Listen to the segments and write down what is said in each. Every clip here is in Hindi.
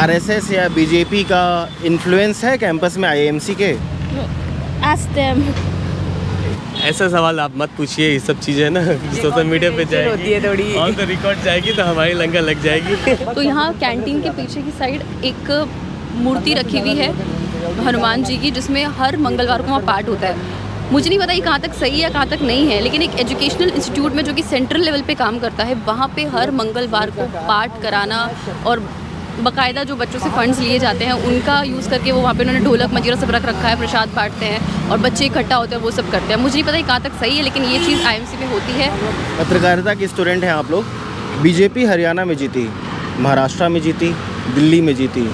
आरएसएस या बीजेपी का इन्फ्लुएंस है कैंपस में आईएमसी के? Ask them. ऐसा सवाल आप मत पूछिए, ये सब चीज़ें ना सोशल मीडिया पे जाएगी, ऑन द रिकॉर्ड जाएगी तो हमारी लंका लग जाएगी। तो यहाँ कैंटीन के पीछे की साइड एक मूर्ति रखी हुई है हनुमान जी की, जिसमें हर मंगलवार को वहाँ पाठ होता है। मुझे नहीं पता ये कहाँ तक सही है कहाँ तक नहीं है, लेकिन एक एजुकेशनल इंस्टीट्यूट में जो कि सेंट्रल लेवल पे काम करता है, वहाँ पे हर मंगलवार को पाठ कराना और बाकायदा जो बच्चों से फंड्स लिए जाते हैं उनका यूज़ करके वो वहाँ पे उन्होंने ढोलक मंजीरा सब रख रखा है, प्रसाद बांटते हैं और बच्चे इकट्ठा होते हैं, वो सब करते हैं। मुझे नहीं पता ये कहाँ तक सही है, लेकिन ये चीज़ आईएमसी में होती है। पत्रकारिता के स्टूडेंट हैं आप लोग। बीजेपी हरियाणा में जीती, महाराष्ट्र में जीती, दिल्ली में जीती,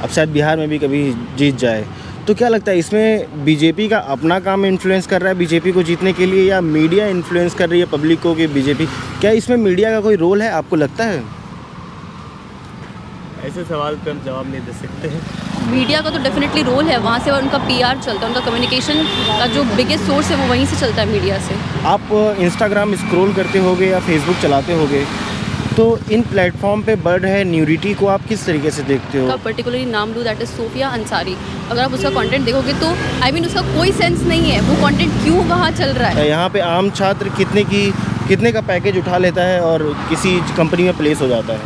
अब शायद बिहार में भी कभी जीत जाए, तो क्या लगता है इसमें बीजेपी का अपना काम इन्फ्लुएंस कर रहा है बीजेपी को जीतने के लिए, या मीडिया इन्फ्लुएंस कर रही है पब्लिक को कि बीजेपी, क्या इसमें मीडिया का कोई रोल है, आपको लगता है? ऐसे सवाल पे हम जवाब नहीं दे सकते हैं। मीडिया का तो डेफिनेटली रोल है, वहाँ से उनका पीआर चलता है, उनका कम्युनिकेशन का जो बिगेस्ट सोर्स है वो वहीं से चलता है, मीडिया से। आप इंस्टाग्राम स्क्रॉल करते होगे या फेसबुक चलाते होगे, तो इन प्लेटफॉर्म पे बढ़ रहे न्यूडिटी को आप किस तरीके से देखते हो? का पर्टिकुलरली नाम लूँ, दैट इज़ सोफिया अंसारी। अगर आप उसका कंटेंट देखोगे तो उसका कोई सेंस नहीं है, वो कंटेंट क्यों वहाँ चल रहा है। यहाँ पे आम छात्र कितने का पैकेज उठा लेता है और किसी कंपनी में प्लेस हो जाता है?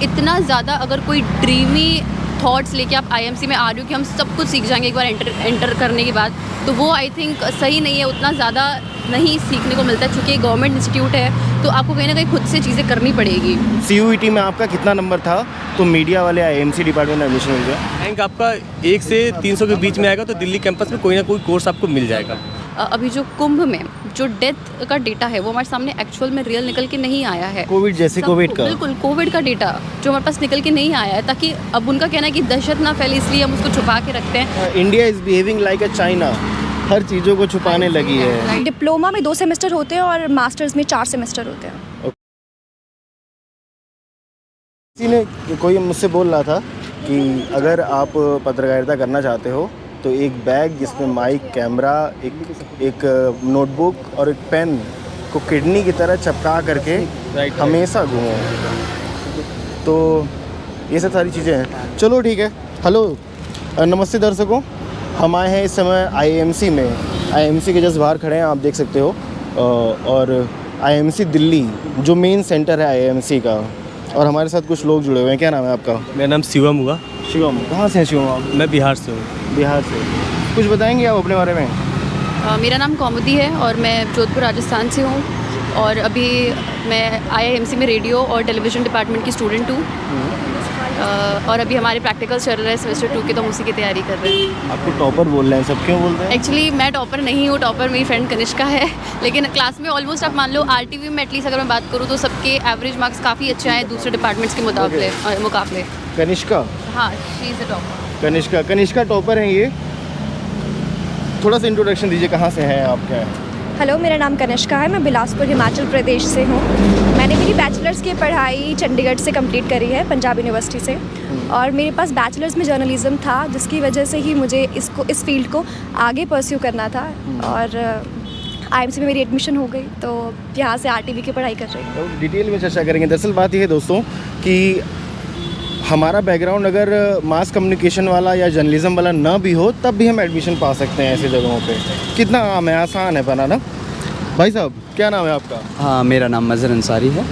इतना ज़्यादा अगर कोई ड्रीमी थॉट्स लेके आप आईएमसी में आ रहे हो कि हम सब कुछ सीख जाएंगे एक बार एंटर करने के बाद, तो वो आई थिंक सही नहीं है। उतना ज़्यादा नहीं सीखने को मिलता है, चूँकि गवर्नमेंट इंस्टीट्यूट है तो आपको कहीं ना कहीं खुद से चीज़ें करनी पड़ेगी। CUET में आपका कितना नंबर था तो मीडिया वाले आईएमसी डिपार्टमेंट में एडमिशन मिल गया? रैंक आपका 1 से 300 के बीच में आएगा तो दिल्ली कैंपस में कोई ना कोई कोर्स आपको मिल जाएगा। अभी जो कुंभ में जो डेथ का डेटा है वो हमारे सामने एक्चुअल में रियल निकल के नहीं आया है। कोविड जैसे कोविड का? बिल्कुल, कोविड का डेटा जो हमारे पास निकल के नहीं आया है, ताकि अब उनका कहना है कि दहशत ना फैले इसलिए हम उसको छुपा के रखते हैं। India is behaving like a China, हर चीज़ों को छुपाने लगी है। डिप्लोमा में 2 सेमेस्टर होते हैं और मास्टर्स में 4 सेमेस्टर होते हैं। किसी ने कोई मुझसे बोल रहा था कि अगर आप पत्रकारिता करना चाहते हो तो एक बैग जिसमें माइक, कैमरा, एक नोटबुक और एक पेन को किडनी की तरह चपका करके हमेशा घूमो। तो ये सब सारी चीज़ें हैं। चलो ठीक है। हेलो, नमस्ते दर्शकों, हम आए हैं इस समय आईएमसी में। आईएमसी के जस्ट बाहर खड़े हैं, आप देख सकते हो। और आईएमसी दिल्ली जो मेन सेंटर है आईएमसी का, और हमारे साथ कुछ लोग जुड़े हुए हैं। क्या नाम है आपका? मेरा नाम शिवम हुआ। शिवम, कहाँ से हैं शिवम आप? मैं बिहार से हूँ। बिहार से। कुछ बताएंगे आप अपने बारे में? मेरा नाम कौमुदी है और मैं जोधपुर राजस्थान से हूँ, और अभी मैं आईआईएमसी में रेडियो और टेलीविज़न डिपार्टमेंट की स्टूडेंट हूँ। और अभी हमारे प्रैक्टिकल्स चल रहे हैं सेमेस्टर 2 के, तो हम उसी की तैयारी कर रहे हैं। आपको टॉपर बोल रहे हैं, सब क्यों बोलते हैं? एक्चुअली मैं टॉपर नहीं हूँ, टॉपर मेरी फ्रेंड कनिष्का है, लेकिन क्लास में ऑलमोस्ट आप मान लो आरटीवी में एटलीस्ट अगर मैं बात करूँ तो सबके एवरेज मार्क्स काफ़ी अच्छे आए दूसरे डिपार्टमेंट्स के मुकाबले। कनिष्का? हाँ, she is a topper. Kanishka topper हैं ये। थोड़ा सा इंट्रोडक्शन दीजिए, कहाँ से हैं आप? क्या है? हेलो, मेरा नाम कनिष्का है, मैं बिलासपुर हिमाचल प्रदेश से हूँ। मैंने मेरी बैचलर्स की पढ़ाई चंडीगढ़ से कंप्लीट करी है, पंजाब यूनिवर्सिटी से, और मेरे पास बैचलर्स में जर्नलिज्म था, जिसकी वजह से ही मुझे इस फील्ड को आगे परस्यू करना था। और आईएमसी में मेरी एडमिशन हो गई, तो यहाँ से आरटीवी की पढ़ाई कर रही हूँ। तो डिटेल में चर्चा करेंगे। दरअसल बात यह है दोस्तों कि हमारा बैकग्राउंड अगर मास कम्युनिकेशन वाला या जर्नलिज्म वाला ना भी हो, तब भी हम एडमिशन पा सकते हैं ऐसे जगहों पे। कितना आम है, आसान है बनाना। भाई साहब, क्या नाम है आपका? हाँ, मेरा नाम मज़हर अंसारी है।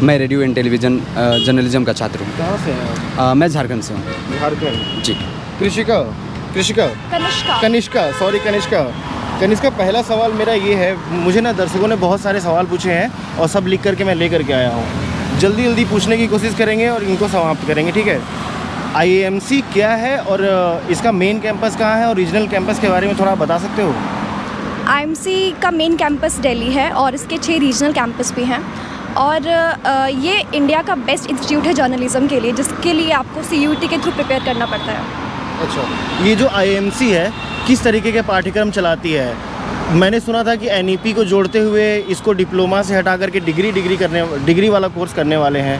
मैं रेडियो एंड टेलीविज़न जर्नलिज्म का छात्र हूँ। कहाँ से हैं आप? मैं झारखंड से हूँ। झारखंड जी। कनिष्का, कनिष्का, पहला सवाल मेरा ये है, मुझे ना दर्शकों ने बहुत सारे सवाल पूछे हैं और सब लिख करके मैं ले करके आया हूँ। जल्दी पूछने की कोशिश करेंगे और इनको समाप्त करेंगे, ठीक है? आईएमसी क्या है और इसका मेन कैंपस कहाँ है, और रीजनल कैंपस के बारे में थोड़ा बता सकते हो? आईएमसी का मेन कैंपस दिल्ली है और इसके 6 रीजनल कैंपस भी हैं, और ये इंडिया का बेस्ट इंस्टीट्यूट है जर्नलिज्म के लिए, जिसके लिए आपको CUET के थ्रू प्रिपेयर करना पड़ता है। अच्छा, ये जो आईएमसी है किस तरीके के पाठ्यक्रम चलाती है? मैंने सुना था कि NEP को जोड़ते हुए इसको डिप्लोमा से हटा करके डिग्री वाला कोर्स करने वाले हैं।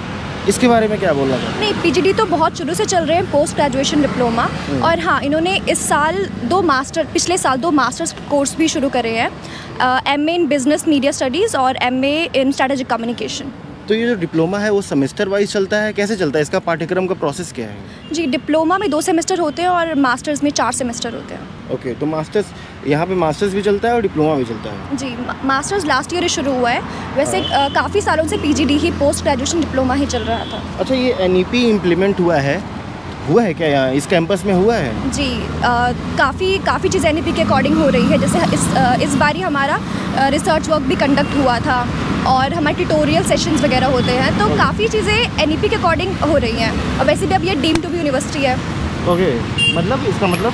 इसके बारे में क्या बोलना था? नहीं, PGD तो बहुत शुरू से चल रहे हैं, पोस्ट ग्रेजुएशन डिप्लोमा। और हाँ, इन्होंने इस साल पिछले साल 2 मास्टर्स कोर्स भी शुरू करे हैं, MA in business media studies और MA इन स्ट्रेटेजिक कम्युनिकेशन। तो ये जो डिप्लोमा है वो सेमेस्टर वाइज चलता है, कैसे चलता है, इसका पाठ्यक्रम का प्रोसेस क्या है? जी, डिप्लोमा में 2 सेमेस्टर होते हैं और मास्टर्स में 4 सेमेस्टर होते हैं। ओके, तो मास्टर्स यहाँ पे मास्टर्स भी चलता है और डिप्लोमा भी चलता है? जी, मास्टर्स लास्ट ईयर ही शुरू हुआ है। वैसे काफ़ी सालों से पीजीडी ही, पोस्ट ग्रेजुएशन डिप्लोमा ही चल रहा था। अच्छा, ये एनईपी इम्प्लीमेंट हुआ है क्या यहाँ इस कैंपस में हुआ है? जी, काफ़ी चीज़ एनईपी के अकॉर्डिंग हो रही है। जैसे इस बार ही हमारा रिसर्च वर्क भी कंडक्ट हुआ था और हमारे ट्यूटोरियल सेशंस वगैरह होते हैं, तो काफ़ी चीज़ें एनईपी के अकॉर्डिंग हो रही हैं। और वैसे भी अब ये डीम्ड टू बी यूनिवर्सिटी है। ओके, मतलब इसका मतलब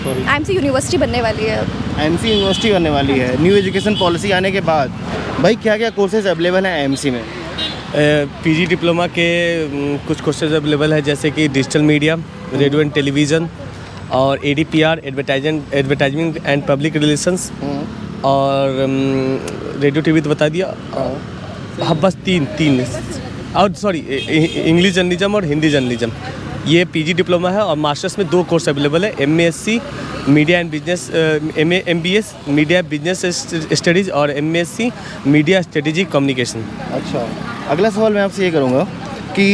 आईएमसी यूनिवर्सिटी बनने वाली है। आईएमसी यूनिवर्सिटी बनने वाली है न्यू एजुकेशन पॉलिसी आने के बाद। भाई क्या क्या कोर्सेज अवेलेबल हैं आईएमसी में? पीजी डिप्लोमा के कुछ कोर्सेज अवेलेबल है, जैसे कि digital media, radio and television और ADPR, advertisement and public relations, और रेडियो टीवी तो बता दिया। हाँ, बस तीन और सॉरी, इंग्लिश जर्नलिज्म और हिंदी जर्नलिज्म, ये पीजी डिप्लोमा है। और मास्टर्स में 2 कोर्स अवेलेबल है, MASc media and business, MBS media business studies और MSc मीडिया स्ट्रेटेजिक कम्युनिकेशन। अच्छा, अगला सवाल मैं आपसे ये करूँगा कि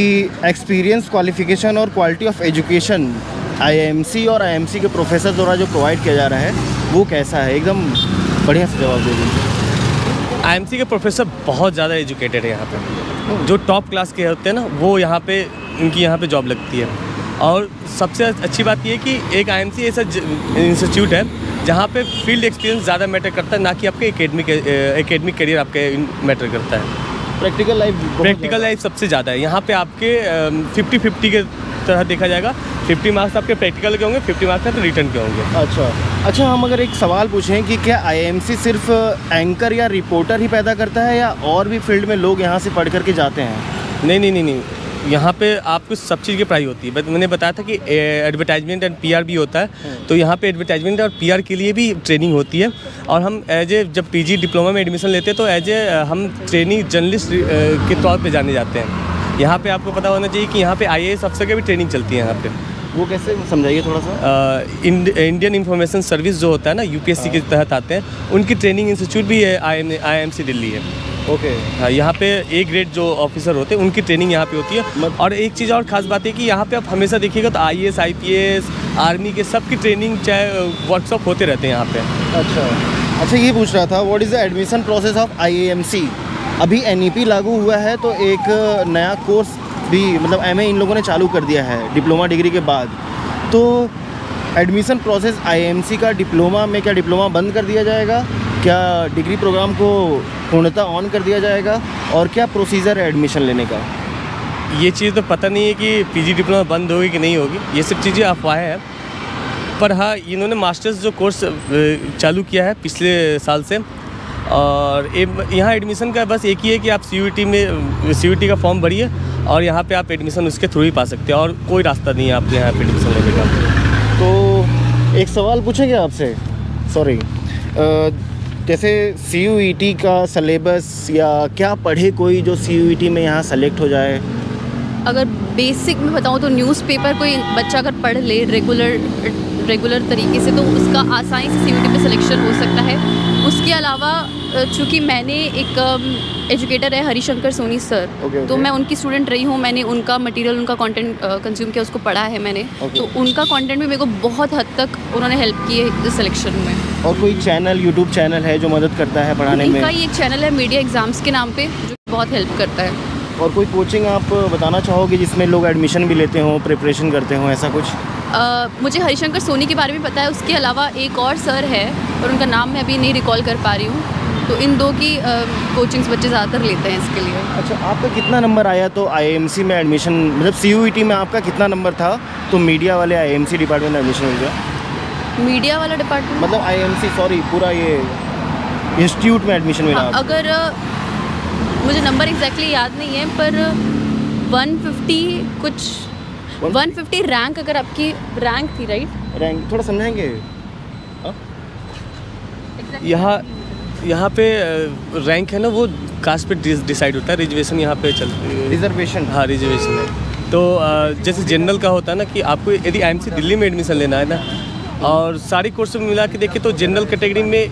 एक्सपीरियंस, क्वालिफिकेशन और क्वालिटी ऑफ एजुकेशन आईएमसी और आईएमसी के प्रोफेसर द्वारा जो प्रोवाइड किया जा रहा है वो कैसा है? एकदम बढ़िया से जवाब दे दीजिए। आईएमसी के प्रोफेसर बहुत ज़्यादा एजुकेटेड है यहाँ पे, जो टॉप क्लास के होते हैं ना, वो यहाँ पे उनकी यहाँ पे जॉब लगती है। और सबसे अच्छी बात ये है कि एक आईएमसी ऐसा इंस्टीट्यूट है जहाँ पे फील्ड एक्सपीरियंस ज़्यादा मैटर करता है, ना कि आपके एकेडमिक करियर आपके मैटर करता है। प्रैक्टिकल लाइफ सबसे ज़्यादा है यहाँ पे। आपके 50-50 के तरह देखा जाएगा, 50 मार्क्स आपके प्रैक्टिकल के होंगे, 50 मार्क्स आपके रिटर्न के होंगे। अच्छा, हम अगर एक सवाल पूछें कि क्या आईएमसी सिर्फ एंकर या रिपोर्टर ही पैदा करता है या और भी फील्ड में लोग यहाँ से पढ़ करके जाते हैं? नहीं, यहाँ पे आपको सब चीज़ की पढ़ाई होती है। मैंने बताया था कि एडवर्टाइजमेंट एंड PR भी होता है, तो यहाँ पे एडवर्टाइजमेंट और PR के लिए भी ट्रेनिंग होती है। और हम जब पीजी डिप्लोमा में एडमिशन लेते हैं तो हम ट्रेनिंग जर्नलिस्ट के तौर पे जाने जाते हैं। यहाँ पे आपको पता होना चाहिए कि यहाँ पे IAS अफसर की भी ट्रेनिंग चलती है यहाँ पे। वो कैसे, समझाइए थोड़ा सा। इंडियन इंफॉर्मेशन सर्विस जो होता है ना, UPSC के तहत आते हैं, उनकी ट्रेनिंग इंस्टीट्यूट भी है IIMC दिल्ली है। ओके। हाँ, यहाँ पे A ग्रेड जो ऑफिसर होते हैं उनकी ट्रेनिंग यहाँ पे होती है। और एक चीज़ और ख़ास बात है कि यहाँ पे आप हमेशा देखिएगा तो IAS, IPS, आर्मी के सब की ट्रेनिंग, चाहे वर्कशॉप होते रहते हैं यहाँ पे। अच्छा, ये पूछ रहा था, what is the admission process of IIMC? अभी NEP लागू हुआ है तो एक नया कोर्स भी, मतलब MA इन लोगों ने चालू कर दिया है डिप्लोमा डिग्री के बाद। तो एडमिशन प्रोसेस IIMC का डिप्लोमा में, क्या डिप्लोमा बंद कर दिया जाएगा? क्या डिग्री प्रोग्राम को पूर्णतः ऑन कर दिया जाएगा? और क्या प्रोसीजर है एडमिशन लेने का? ये चीज़ तो पता नहीं है कि पीजी डिप्लोमा बंद होगी कि नहीं होगी, ये सब चीज़ें अफवाहें हैं। पर हाँ, इन्होंने मास्टर्स जो कोर्स चालू किया है पिछले साल से, और यहाँ एडमिशन का बस एक ही है कि आप CUET का फॉर्म भरिए और यहाँ पे आप एडमिशन उसके थ्रू ही पा सकते हैं, और कोई रास्ता नहीं है आपके यहाँ पे एडमिशन लेने का। तो एक सवाल पूछेंगे आपसे, सॉरी, जैसे CUET का सिलेबस या क्या पढ़े कोई जो CUET में यहाँ सेलेक्ट हो जाए? अगर बेसिक में बताऊँ तो न्यूज़पेपर कोई बच्चा अगर पढ़ ले रेगुलर तरीके से तो उसका आसानी से CUET पे सिलेक्शन हो सकता है। उसके अलावा चूँकि मैंने एक एजुकेटर है हरिशंकर सोनी सर, तो मैं उनकी स्टूडेंट रही हूँ। मैंने उनका मटेरियल, उनका कंटेंट कंज्यूम किया, उसको पढ़ा है मैंने। तो उनका कंटेंट भी मेरे को बहुत हद तक उन्होंने हेल्प की है इस सिलेक्शन में। और कोई चैनल, यूट्यूब चैनल है जो मदद करता है पढ़ाने में? इनका ही एक चैनल है मीडिया एग्जाम्स के नाम पे, जो बहुत हेल्प करता है। और कोई कोचिंग आप बताना चाहोगे जिसमें लोग एडमिशन भी लेते हों, प्रिपरेशन करते हों, ऐसा कुछ? मुझे हरिशंकर सोनी के बारे में पता है। उसके अलावा एक और सर है और उनका नाम मैं अभी नहीं रिकॉल कर पा रही हूँ। तो इन दो की कोचिंग्स बच्चे ज़्यादातर लेते हैं इसके लिए। अच्छा, आपका कितना नंबर आया तो IIMC में एडमिशन, मतलब CUET में आपका कितना नंबर था तो मीडिया वाले IIMC डिपार्टमेंट में एडमिशन मिल गया? मीडिया वाला डिपार्टमेंट मतलब IIMC, सॉरी, पूरा ये इंस्टीट्यूट में एडमिशन मिला? हाँ, अगर मुझे नंबर एग्जैक्टली याद नहीं है, पर 150 रैंक, अगर आपकी रैंक थी, राइट? रैंक थोड़ा समझाएंगे? यहाँ पे रैंक है ना, वो कास्ट पे डिसाइड होता है। रिजर्वेशन यहाँ पे चलती है। रिजर्वेशन? हाँ, रिजर्वेशन है। तो जैसे जनरल का होता है ना कि आपको यदि IIMC दिल्ली में एडमिशन लेना है ना, और सारी कोर्स में मिला के देखें तो जनरल कैटेगरी में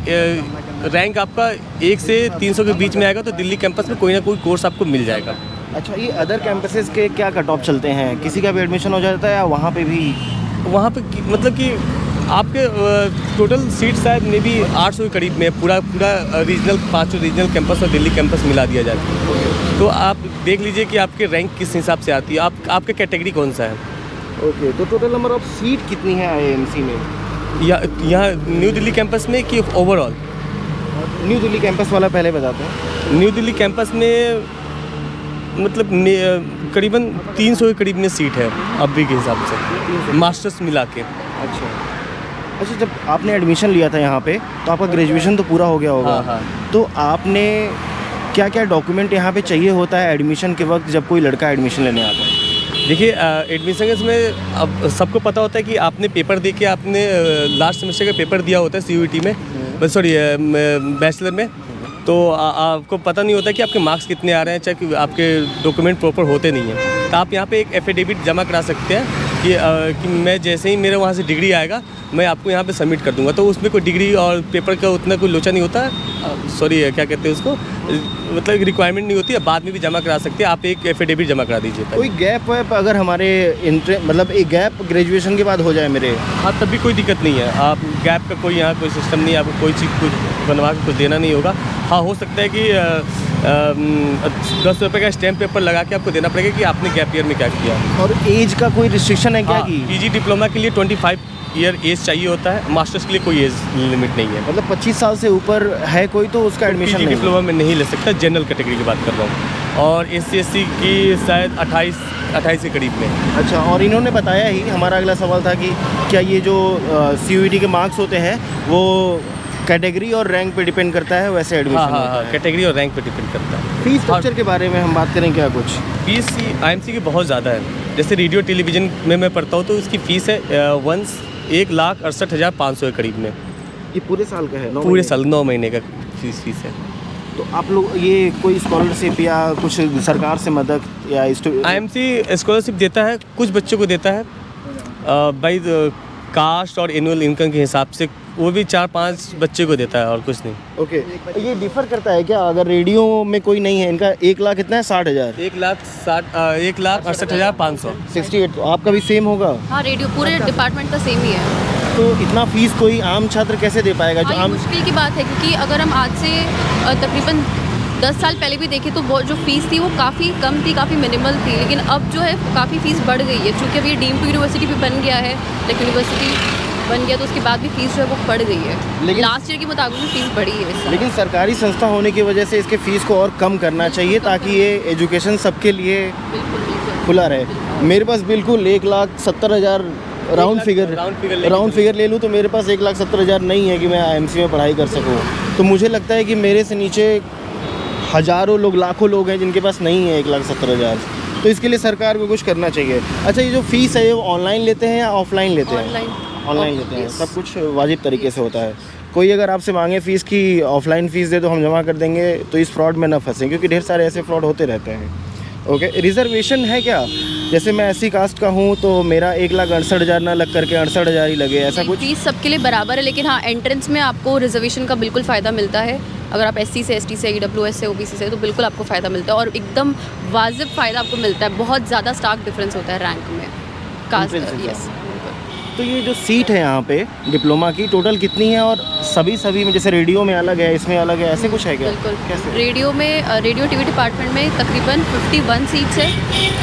रैंक आपका 1 से 300 के बीच में आएगा तो दिल्ली कैंपस में कोई ना कोई कोर्स आपको मिल जाएगा। अच्छा, ये अदर कैंपसेस के क्या कट ऑफ चलते हैं? किसी का भी एडमिशन हो जाता है या वहाँ पे भी? वहाँ पे मतलब कि आपके टोटल सीट शायद मे बी 800 के करीब में पूरा रीजनल 5 रीजनल कैंपस और दिल्ली कैंपस मिला दिया जाता है। तो आप देख लीजिए कि आपके रैंक किस हिसाब से आती है, आपका कैटेगरी कौन सा है। ओके, तो टोटल नंबर ऑफ सीट कितनी है IIMC में? यहाँ न्यू दिल्ली कैंपस में कि ओवरऑल? न्यू दिल्ली कैंपस वाला पहले बताते हैं। न्यू दिल्ली कैंपस में मतलब करीबन 300 के करीब में सीट है अभी के हिसाब से, मास्टर्स मिला के। अच्छा, जब आपने एडमिशन लिया था यहाँ पे तो आपका ग्रेजुएशन तो पूरा हो गया होगा। हाँ। तो आपने क्या क्या डॉक्यूमेंट यहाँ पे चाहिए होता है एडमिशन के वक्त जब कोई लड़का एडमिशन लेने आता है? देखिए, एडमिशन में अब सबको पता होता है कि आपने पेपर दे के आपने लास्ट सेमेस्टर का पेपर दिया होता है CUET में, सॉरी बैचलर में। तो आपको पता नहीं होता कि आपके मार्क्स कितने आ रहे हैं, चाहे आपके डॉक्यूमेंट प्रॉपर होते नहीं हैं। तो आप यहाँ पे एक एफिडेविट जमा करा सकते हैं कि मैं जैसे ही मेरे वहाँ से डिग्री आएगा मैं आपको यहाँ पे सबमिट कर दूँगा। तो उसमें कोई डिग्री और पेपर का उतना कोई लोचा नहीं होता, सॉरी क्या कहते हैं उसको, मतलब रिक्वायरमेंट नहीं होती है, बाद में भी जमा करा सकते हैं। आप एक एफिडेविट जमा करा दीजिए। कोई गैप वैप अगर हमारे मतलब एक गैप ग्रेजुएशन के बाद हो जाए मेरे? हाँ, तब भी कोई दिक्कत नहीं है। आप गैप का कोई यहाँ कोई सिस्टम नहीं है, आपको कोई चीज़ कुछ बनवा के कुछ देना नहीं होगा। हाँ, हो सकता है कि 10 रुपये का स्टैम्प पेपर लगा के आपको देना पड़ेगा कि आपने गैप ईयर में क्या किया। और एज का कोई रिस्ट्रिक्शन है क्या? हाँ, PG डिप्लोमा के लिए 25 ईयर एज चाहिए होता है, मास्टर्स के लिए कोई एज लिमिट नहीं है। मतलब 25 साल से ऊपर है कोई तो उसका एडमिशन PG डिप्लोमा में नहीं ले सकता, जनरल कैटेगरी की बात कर रहा हूँ। और SC/SC की शायद 28 के करीब में। अच्छा, और इन्होंने बताया ही, हमारा अगला सवाल था कि क्या ये जो CUET के मार्क्स होते हैं वो कैटेगरी और रैंक पे डिपेंड करता है? वैसे एडमिशन? हाँ, कैटेगरी और रैंक पे डिपेंड करता है। फीस स्ट्रक्चर के बारे में हम बात करें क्या कुछ? फीस IIMC की बहुत ज़्यादा है। जैसे रेडियो टेलीविज़न में मैं पढ़ता हूँ तो उसकी फ़ीस है 1,68,500 के करीब में। ये पूरे साल का है? पूरे साल 9 महीने का फीस है। तो आप लोग ये कोई स्कॉलरशिप या कुछ सरकार से मदद या IIMC स्कॉलरशिप देता है, कुछ बच्चों को देता है बाई कास्ट और एनुअल इनकम के हिसाब से, वो भी 4-5 बच्चे को देता है और कुछ नहीं। ओके, ये डिफर करता है क्या? अगर रेडियो में कोई नहीं है, इनका 1 लाख कितना है? 60,000? 1,68,500। 68। आपका भी सेम होगा? हाँ, रेडियो पूरे डिपार्टमेंट का सेम ही है। तो इतना फीस कोई आम छात्र कैसे दे पाएगा? जो हाँ, ये आम मुश्किल की बात है क्योंकि अगर हम आज से तकरीबन 10 साल पहले भी देखें तो वो जो फ़ीस थी वो काफ़ी कम थी, काफ़ी मिनिमल थी। लेकिन अब जो है काफ़ी फ़ीस बढ़ गई है, चूँकि अभी डीम्ड यूनिवर्सिटी भी बन गया है, लाइक यूनिवर्सिटी बन गया तो उसके बाद भी फ़ीस जो है वो बढ़ गई है। लेकिन लास्ट ईयर के मुताबिक भी फ़ीस बढ़ी है इस साल। लेकिन सरकारी संस्था होने की वजह से इसके फ़ीस को और कम करना चाहिए ताकि ये एजुकेशन सबके लिए बिल्कुल खुला रहे। मेरे पास बिल्कुल 1,70,000 राउंड फिगर ले लूँ तो मेरे पास 1,70,000 नहीं है कि मैं IIMC में पढ़ाई कर सकूँ। तो मुझे लगता है कि मेरे से नीचे हज़ारों लोग, लाखों लोग हैं जिनके पास नहीं है 1,70,000। तो इसके लिए सरकार को कुछ करना चाहिए। अच्छा, ये जो फ़ीस है ये वो ऑनलाइन लेते हैं या ऑफलाइन लेते हैं? ऑनलाइन लेते हैं। सब कुछ वाजिब तरीके से होता है। कोई अगर आपसे मांगे फ़ीस की ऑफलाइन फ़ीस दे तो हम जमा कर देंगे, तो इस फ्रॉड में ना फंसें क्योंकि ढेर सारे ऐसे फ्रॉड होते रहते हैं। ओके, रिजर्वेशन है क्या? जैसे मैं SC कास्ट का हूँ तो मेरा 1,68,000 ना लग करके 68,000 ही लगे, ऐसा कुछ? फीस सबके लिए बराबर है, लेकिन हाँ, एंट्रेंस में आपको रिजर्वेशन का बिल्कुल फ़ायदा मिलता है। अगर आप SC से, ST से, EWS से, OBC से, तो बिल्कुल आपको फ़ायदा मिलता है और एकदम वाजिब फ़ायदा आपको मिलता है। बहुत ज़्यादा स्टार्क डिफरेंस होता है रैंक में कास्ट। यस। तो ये जो सीट है यहाँ पे डिप्लोमा की टोटल कितनी है? और सभी में जैसे रेडियो में अलग है, इसमें अलग है, ऐसे कुछ है क्या? बिल्कुल। कैसे? रेडियो में रेडियो TV डिपार्टमेंट में तकरीबन 51 सीट्स है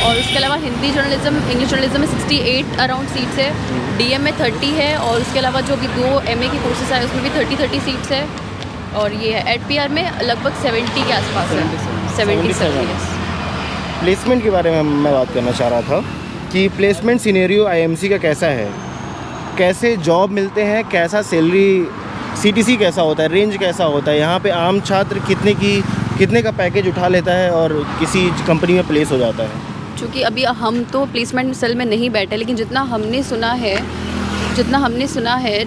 और उसके अलावा हिंदी जर्नलिज्म, इंग्लिश जर्नलिज्म में 68 अराउंड सीट्स है। DM में 30 है और उसके अलावा जो भी 2 MA के कोर्सेज आए उसमें भी 30 सीट्स है। और ये है ADPR में लगभग 70 के आसपास है। 70। प्लेसमेंट के बारे में मैं बात करना चाह रहा था कि प्लेसमेंट सिनेरियो IIMC का कैसा है? कैसे जॉब मिलते हैं? कैसा सैलरी, CTC कैसा होता है? रेंज कैसा होता है? यहाँ पे आम छात्र कितने का पैकेज उठा लेता है और किसी कंपनी में प्लेस हो जाता है? चूँकि अभी हम तो प्लेसमेंट सेल में नहीं बैठे, लेकिन जितना हमने सुना है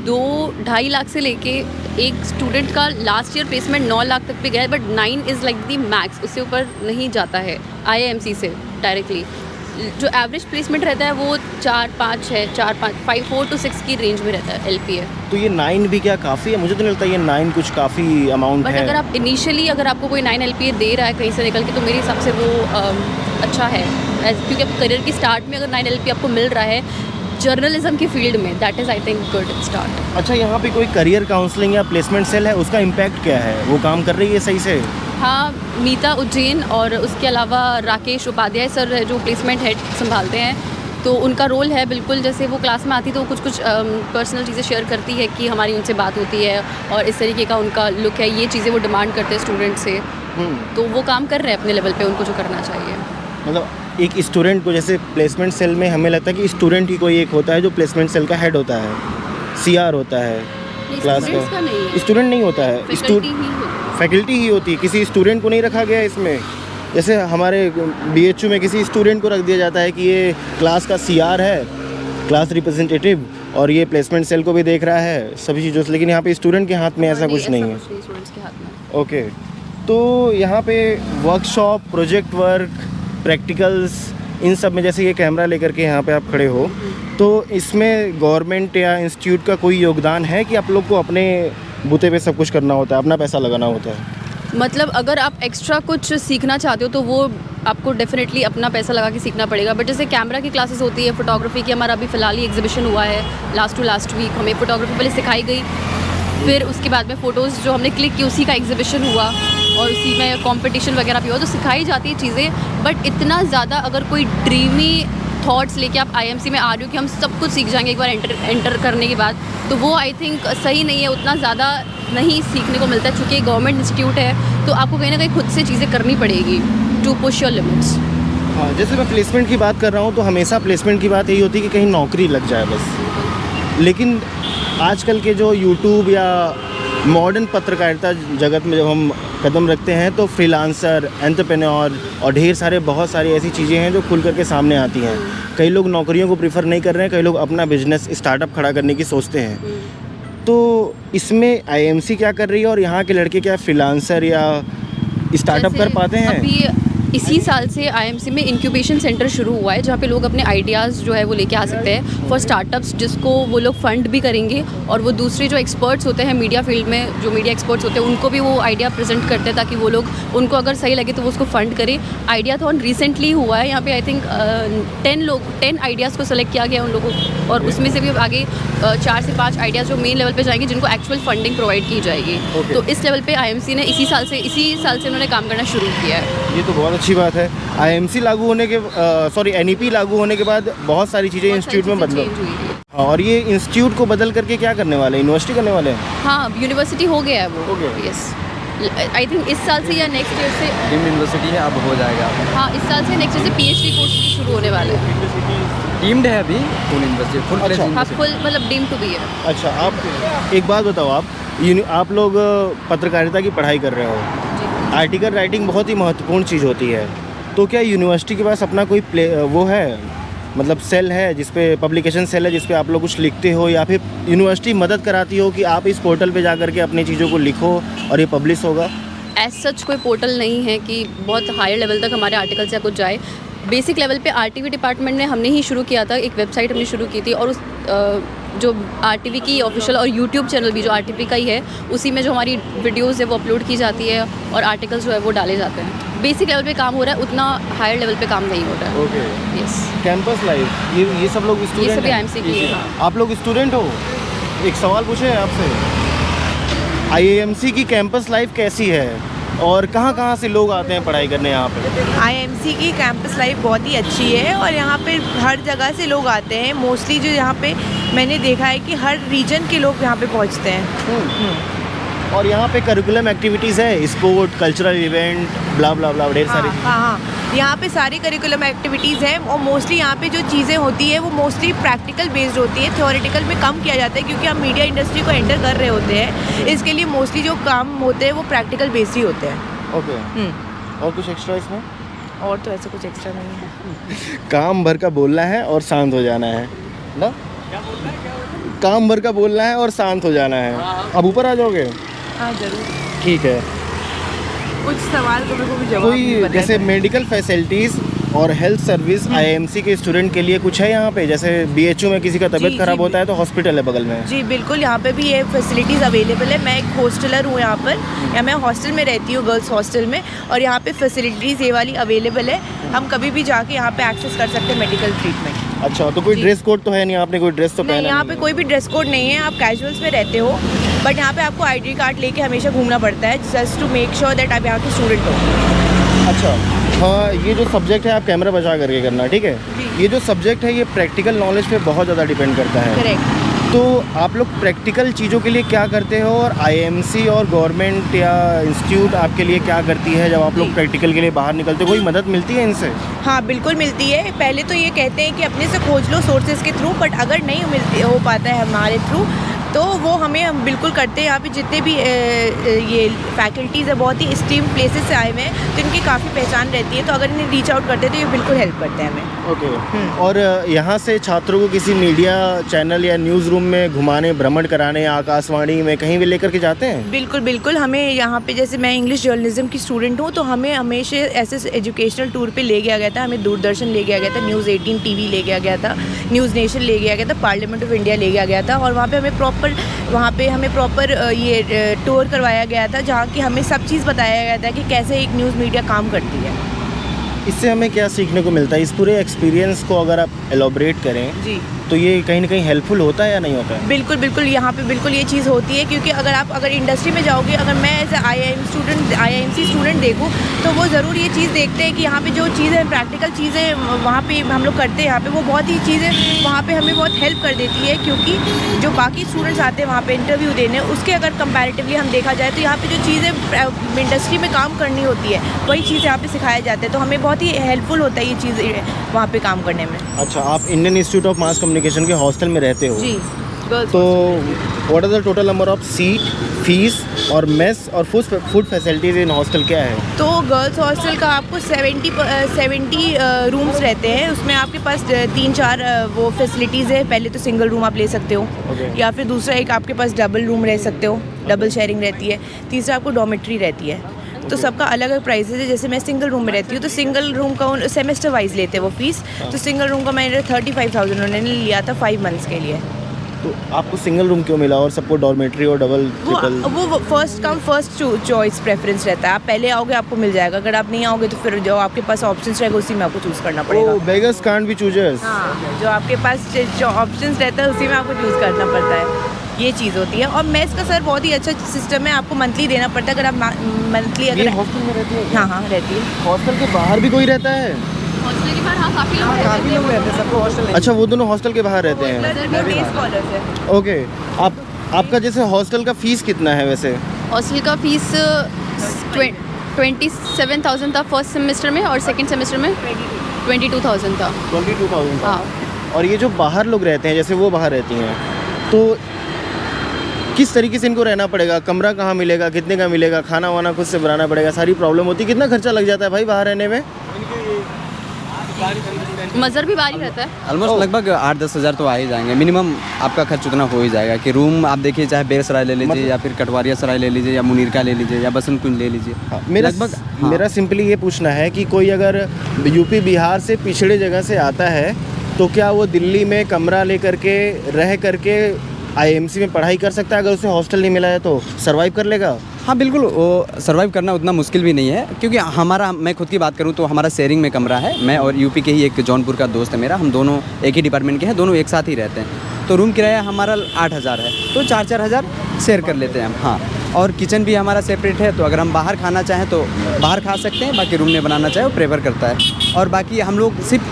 2-2.5 लाख से लेके एक स्टूडेंट का लास्ट ईयर प्लेसमेंट 9 लाख तक भी गया है, but 9 is like the max, उससे ऊपर नहीं जाता है IIMC से डायरेक्टली। जो एवरेज प्लेसमेंट रहता है वो 4-5 है, 4 to 6 की रेंज में रहता है LPA। तो ये 9 भी क्या काफ़ी है? मुझे तो नहीं लगता ये 9 कुछ काफ़ी अमाउंट बट है। अगर आप इनिशियली अगर आपको कोई 9 LPA दे रहा है कहीं से निकल के, तो मेरे हिसाब से वो अच्छा है, क्योंकि आप करियर की स्टार्ट में अगर 9 LPA आपको मिल रहा है जर्नलिज्म की फील्ड में, that is I think good start. अच्छा, यहाँ पे कोई करियर काउंसलिंग या प्लेसमेंट सेल है, उसका इम्पैक्ट क्या है? वो काम कर रही है सही से? हाँ, मीता उज्जैन और उसके अलावा राकेश उपाध्याय सर है जो प्लेसमेंट हेड संभालते हैं, तो उनका रोल है बिल्कुल, जैसे वो क्लास में आती तो वो कुछ पर्सनल चीज़ें शेयर करती है कि हमारी उनसे बात होती है और इस तरीके का उनका लुक है, ये चीज़ें वो डिमांड करते हैं स्टूडेंट से। तो वो काम कर रहे हैं अपने लेवल पे, उनको जो करना चाहिए। मतलब एक स्टूडेंट को, जैसे प्लेसमेंट सेल में हमें लगता है कि स्टूडेंट ही कोई एक होता है जो प्लेसमेंट सेल का हेड होता है, CR होता है क्लास स्टूडेंट्स का नहीं है, स्टूडेंट नहीं होता है, फैकल्टी ही होती है। फैकल्टी ही होती है। किसी स्टूडेंट को नहीं रखा गया इसमें। जैसे हमारे BHU में किसी स्टूडेंट को रख दिया जाता है कि ये क्लास का CR है, क्लास रिप्रेजेंटेटिव, और ये प्लेसमेंट सेल को भी देख रहा है सभी चीज़ों से, लेकिन यहाँ पे स्टूडेंट के हाथ में ऐसा कुछ नहीं है। स्टूडेंट्स के हाथ में। ओके, तो यहाँ पे वर्कशॉप, प्रोजेक्ट वर्क, प्रैक्टिकल्स, इन सब में जैसे ये कैमरा लेकर के यहाँ पे आप खड़े हो, तो इसमें गवर्नमेंट या इंस्टीट्यूट का कोई योगदान है कि आप लोग को अपने बूते पे सब कुछ करना होता है, अपना पैसा लगाना होता है? मतलब अगर आप एक्स्ट्रा कुछ सीखना चाहते हो तो वो आपको डेफिनेटली अपना पैसा लगा के सीखना पड़ेगा। बट जैसे कैमरा की क्लासेस होती है, फोटोग्राफी की, हमारा अभी फ़िलहाल ही एग्जीबिशन हुआ है लास्ट वीक, हमें फोटोग्राफी पहले सिखाई गई, फिर उसके बाद में फ़ोटोज़ जो हमने क्लिक की उसी का एग्जीबिशन हुआ और उसी में कंपटीशन वगैरह भी हुआ, तो सिखाई जाती है चीज़ें। बट इतना ज़्यादा अगर कोई ड्रीमी थॉट्स लेके आप IMC में आ रहे हो कि हम सब कुछ सीख जाएंगे एक बार एंटर करने के बाद, तो वो आई थिंक सही नहीं है, उतना ज़्यादा नहीं सीखने को मिलता है। चूँकि गवर्नमेंट इंस्टीट्यूट है तो आपको कहीं ना कहीं खुद से चीज़ें करनी पड़ेगी टू पुश योर लिमिट्स। हाँ, जैसे मैं प्लेसमेंट की बात कर रहा हूँ तो हमेशा प्लेसमेंट की बात यही होती है कि कहीं नौकरी लग जाए बस। लेकिन आजकल के जो यूट्यूब या मॉडर्न पत्रकारिता जगत में जब हम कदम रखते हैं तो फ्रीलांसर, एंटरप्रेन्योर और ढेर सारे बहुत सारी ऐसी चीज़ें हैं जो खुल करके सामने आती हैं। कई लोग नौकरियों को प्रीफर नहीं कर रहे हैं, कई लोग अपना बिजनेस स्टार्टअप खड़ा करने की सोचते हैं। तो इसमें IMC क्या कर रही है और यहाँ के लड़के क्या फ्रीलांसर या स्टार्टअप कर पाते हैं? अभी इसी साल से IMC में इंक्यूबेशन सेंटर शुरू हुआ है जहाँ पे लोग अपने आइडियाज़ जो है वो लेके आ सकते हैं फॉर स्टार्टअप्स, जिसको वो लोग फंड भी करेंगे और वो दूसरे जो एक्सपर्ट्स होते हैं मीडिया फील्ड में, जो मीडिया एक्सपर्ट्स होते हैं उनको भी वो आइडिया प्रेजेंट करते हैं ताकि वो लोग, उनको अगर सही लगे तो वो उसको फंड करें। आइडिया तो रिसेंटली हुआ है यहाँ पे, आई थिंक 10 आइडियाज़ को सेलेक्ट किया गया उन लोगों को, और उसमें से भी आगे 4 से 5 आइडियाज़ जो मेन लेवल पे जाएंगे जिनको एक्चुअल फंडिंग प्रोवाइड की जाएगी। तो इस लेवल पे IMC ने इसी साल से उन्होंने काम करना शुरू किया है। ये तो बहुत अच्छी बात है। IMC लागू होने के NEP लागू होने के बाद बहुत सारी चीज़ें इंस्टीट्यूट में बदल, और ये इंस्टीट्यूट को बदल करके क्या करने वाले हैं? यूनिवर्सिटी करने वाले हैं? हाँ, यूनिवर्सिटी हो गया है वो, हो गया। यस, आई थिंक इस साल से या नेक्स्ट ईयर से डीम्ड यूनिवर्सिटी है, अब हो जाएगा। हाँ, इस साल से नेक्स्ट ईयर से PhD कोर्स शुरू होने वाले हैं। डीम्ड है अभी फुल यूनिवर्सिटी, फुल अच्छा। हाँ, फुल मतलब डीम टू बी है। अच्छा, आप एक बात बताओ, आप लोग पत्रकारिता की पढ़ाई कर रहे हो, आर्टिकल राइटिंग बहुत ही महत्वपूर्ण चीज़ होती है, तो क्या यूनिवर्सिटी के पास अपना कोई वो है, मतलब सेल है जिसपे पब्लिकेशन सेल है जिसपे आप लोग कुछ लिखते हो, या फिर यूनिवर्सिटी मदद कराती हो कि आप इस पोर्टल पे जा करके अपनी चीज़ों को लिखो और ये पब्लिश होगा? एज सच कोई पोर्टल नहीं है कि बहुत हायर लेवल तक हमारे आर्टिकल्स या कुछ जाए। बेसिक लेवल पे RTV डिपार्टमेंट ने हमने ही शुरू किया था, एक वेबसाइट हमने शुरू की थी, और उस जो RTV की ऑफिशियल और यूट्यूब चैनल भी जो RTV का ही है, उसी में जो हमारी वीडियोज़ है वो अपलोड की जाती है और आर्टिकल्स जो है वो डाले जाते हैं। बेसिक लेवल पे काम हो रहा है, उतना हायर लेवल पे काम नहीं हो रहा है। Okay, yes. कैंपस लाइफ, ये सब लोग स्टूडेंट ये सभी हैं? IMC की है। आप लोग स्टूडेंट हो? एक सवाल पूछे आपसे, IMC की कैंपस लाइफ कैसी है और कहाँ से लोग आते हैं पढ़ाई करने यहाँ पे? IMC की कैंपस लाइफ बहुत ही अच्छी है और यहाँ पे हर जगह से लोग आते हैं। मोस्टली जो यहाँ पे मैंने देखा है कि हर रीजन के लोग यहाँ पे पहुँचते हैं। और यहाँ पे करिकुलम एक्टिविटीज़ है, स्पोर्ट, कल्चरल इवेंट, ब्ला ब्ला ब्ला, ढेर सारी। हाँ, यहाँ पे सारी करिकुलम एक्टिविटीज़ हैं और मोस्टली यहाँ पे जो चीज़ें होती है वो मोस्टली प्रैक्टिकल बेस्ड होती है। थ्योरेटिकल में कम किया जाता है क्योंकि हम मीडिया इंडस्ट्री को एंटर कर रहे होते हैं, इसके लिए मोस्टली जो काम होते हैं वो प्रैक्टिकल बेस्ड ही होते हैं। ओके, और कुछ एक्स्ट्रा इसमें? और तो ऐसा कुछ एक्स्ट्रा नहीं है। काम भर का बोलना है और शांत हो जाना है ना? काम भर का बोलना है और शांत हो जाना है। अब ऊपर आ जाओगे? हाँ ज़रूर। ठीक है। कुछ सवाल को मेरे को भी जवाब नहीं कोई पता जैसे है। मेडिकल फैसिलिटीज़ और हेल्थ सर्विस आईएमसी के स्टूडेंट के लिए कुछ है यहाँ पे? जैसे बीएचयू में किसी का तबीयत जी, खराब जी, होता है तो हॉस्पिटल है बगल में। जी बिल्कुल, यहाँ पे भी ये फैसिलिटीज़ अवेलेबल है। मैं एक हॉस्टलर हूँ यहाँ पर, या मैं हॉस्टल में रहती हूँ, गर्ल्स हॉस्टल में, और यहाँ पे फैसिलिटीज़ ये वाली अवेलेबल है। हम कभी भी जाके यहाँ पे एक्सेस कर सकते हैं मेडिकल ट्रीटमेंट। अच्छा, तो कोई जी। ड्रेस कोड तो है नहीं? आपने कोई ड्रेस तो नहीं, पहना यहाँ पे कोई भी ड्रेस कोड नहीं है, आप कैजुअल्स में रहते हो, बट यहाँ पे आपको आईडी कार्ड लेके हमेशा घूमना पड़ता है, just to make sure that आप यहाँ के स्टूडेंट हो। अच्छा, हाँ, ये जो सब्जेक्ट है आप कैमरा बचा करके करना, ठीक है? जी। ये जो सब्जेक्ट है ये प्रैक्टिकल नॉलेज पे बहुत ज़्यादा डिपेंड करता है। करेक्ट। तो आप लोग प्रैक्टिकल चीज़ों के लिए क्या करते हो, और आईएमसी और गवर्नमेंट या इंस्टीट्यूट आपके लिए क्या करती है जब आप लोग जी। प्रैक्टिकल के लिए बाहर निकलते हो? कोई मदद मिलती है इनसे? हाँ बिल्कुल मिलती है। पहले तो ये कहते हैं कि अपने से खोज लो सोर्सेज के थ्रू, बट अगर नहीं हो पाता है हमारे थ्रू तो वो हमें हम बिल्कुल करते हैं। यहाँ पे जितने भी ये फैकल्टीज़ है बहुत ही स्टीम प्लेसेस से आए हुए हैं, तो इनकी काफ़ी पहचान रहती है, तो अगर इन्हें रीच आउट करते हैं तो ये बिल्कुल हेल्प करते हैं हमें। ओके। और यहाँ से छात्रों को किसी मीडिया चैनल या न्यूज़ रूम में घुमाने, भ्रमण कराने, या आकाशवाणी में कहीं भी लेकर के जाते हैं? बिल्कुल बिल्कुल, हमें यहाँ पे जैसे मैं इंग्लिश जर्नलिज्म की स्टूडेंट हूँ, तो हमें हमेशा ऐसे एजुकेशनल टूर पे ले गया गया था। हमें दूरदर्शन ले गया गया था, न्यूज़ 18 टीवी ले गया गया था, न्यूज़ नेशन ले गया गया था, पार्लियामेंट ऑफ इंडिया ले गया गया था, और वहाँ पे हमें प्रॉपर ये टूर करवाया गया था, जहाँ की हमें सब चीज़ बताया गया था कि कैसे एक न्यूज़ मीडिया काम करती है। इससे हमें क्या सीखने को मिलता है? इस पूरे एक्सपीरियंस को अगर आप एलोबरेट करें जी तो ये कहीं ना कहीं हेल्पफुल होता है या नहीं होता है? बिल्कुल बिल्कुल, यहाँ पे बिल्कुल ये चीज़ होती है, क्योंकि अगर इंडस्ट्री में जाओगे, अगर मैं एज आईआईएमसी स्टूडेंट देखूँ, तो वो ज़रूर ये चीज़ देखते हैं कि यहाँ पे जो चीज़ें प्रैक्टिकल चीज़ें वहाँ पे हम लोग करते हैं, यहाँ पे वो बहुत ही चीज़ें वहाँ पे हमें बहुत हेल्प कर देती है, क्योंकि जो बाकी स्टूडेंट्स आते हैं वहाँ पे इंटरव्यू देने, उसके अगर कंपैरेटिवली हम देखा जाए तो यहाँ पे जो चीज़ें इंडस्ट्री में काम करनी होती है वही चीज़ यहाँ पे सिखाया जाता है, तो हमें बहुत ही हेल्पफुल होता है ये चीज़ वहाँ पे काम करने में। अच्छा, आप Indian institute of mass communication के हॉस्टल में रहते हो? जी गर्ल्स। तो what is the total number of seat, fees और मेस और फूड फैसिलिटीज इन हॉस्टल क्या है? तो गर्ल्स हॉस्टल का आपको 70 रूम्स रहते हैं, उसमें आपके पास 3-4 वो फैसिलिटीज़ है। पहले तो सिंगल रूम आप ले सकते हो, Okay. या फिर दूसरा एक आपके पास डबल रूम रह सकते हो, डबल शेयरिंग रहती है। तीसरा आपको डॉर्मेट्री रहती है। तो सबका अलग अलग प्राइसेस है। जैसे मैं सिंगल रूम में रहती हूँ, तो सिंगल रूम का सेमेस्टर वाइज लेते हैं वो फीस। तो सिंगल रूम का मैंने 35,000 उन्होंने लिया था 5 मंथ्स के लिए। तो आपको सिंगल रूम क्यों मिला और सबको डॉर्मेट्री और डबल ट्रिपल? वो first come first choice preference रहता है। आप पहले आओगे आपको मिल जाएगा, अगर आप नहीं आओगे तो फिर जो आपके पास ऑप्शंस रहेगा उसी में आपको चूज़ करना पड़ेगा। Beggars can't be choosers. हाँ, जो आपके पास जो ऑप्शंस रहता है उसी में आपको चूज़ करना पड़ता है, ये चीज़ होती है। और मेस का सर बहुत ही अच्छा सिस्टम है, आपको मंथली देना पड़ता है। अगर आप मंथली ये अगर हॉस्टल में रहती है? हाँ रहती है। हॉस्टल के बाहर भी कोई रहता है? हॉस्टल के बाहर हाँ काफ़ी लोग रहते हैं। सबको हॉस्टल अच्छा, वो दोनों हॉस्टल के बाहर रहते हैं। डे स्कॉलर्स है। ओके। आपका जैसे हॉस्टल का फीस कितना है वैसे? हॉस्टल का फीस 27,000 था फर्स्ट सेमेस्टर में, और सेकंड सेमेस्टर में 22,000 था। 22,000। हाँ। और ये जो बाहर लोग रहते हैं, जैसे वो बाहर रहती हैं, तो किस तरीके से इनको रहना पड़ेगा? कमरा कहाँ मिलेगा, कितने का मिलेगा, खाना वाना खुद से बनाना पड़ेगा, सारी प्रॉब्लम होती है। कितना खर्चा लग जाता है भाई बाहर रहने में? मज़र भी बारी रहता है। ऑलमोस्ट लगभग 8-10 हज़ार तो आ ही जाएंगे मिनिमम। आपका खर्च उतना हो ही जाएगा कि रूम आप देखिए, चाहे बेरसराय ले लीजिए या फिर कटवारिया सराय ले लीजिए या मुनीरका ले लीजिए या बसंत कुंज ले लीजिए। मेरा सिंपली ये पूछना है कि कोई अगर यूपी बिहार से पिछड़े जगह से आता है, तो क्या वो दिल्ली में कमरा लेकर के रह करके आईएमसी में पढ़ाई कर सकता है? अगर उसे हॉस्टल नहीं मिला है तो सर्वाइव कर लेगा? हाँ बिल्कुल, वो सर्वाइव करना उतना मुश्किल भी नहीं है, क्योंकि मैं खुद की बात करूँ तो हमारा शेयरिंग में कमरा है। मैं और यूपी के ही एक जौनपुर का दोस्त है मेरा, हम दोनों एक ही डिपार्टमेंट के हैं, दोनों एक साथ ही रहते हैं। तो रूम किराया हमारा 8,000 है, तो 4-4 हज़ार शेयर कर लेते हैं हम। हाँ, और किचन भी हमारा सेपरेट है, तो अगर हम बाहर खाना चाहें तो बाहर खा सकते हैं, बाकी रूम में बनाना चाहे वो प्रेफर करता है। और बाकी हम लोग सिर्फ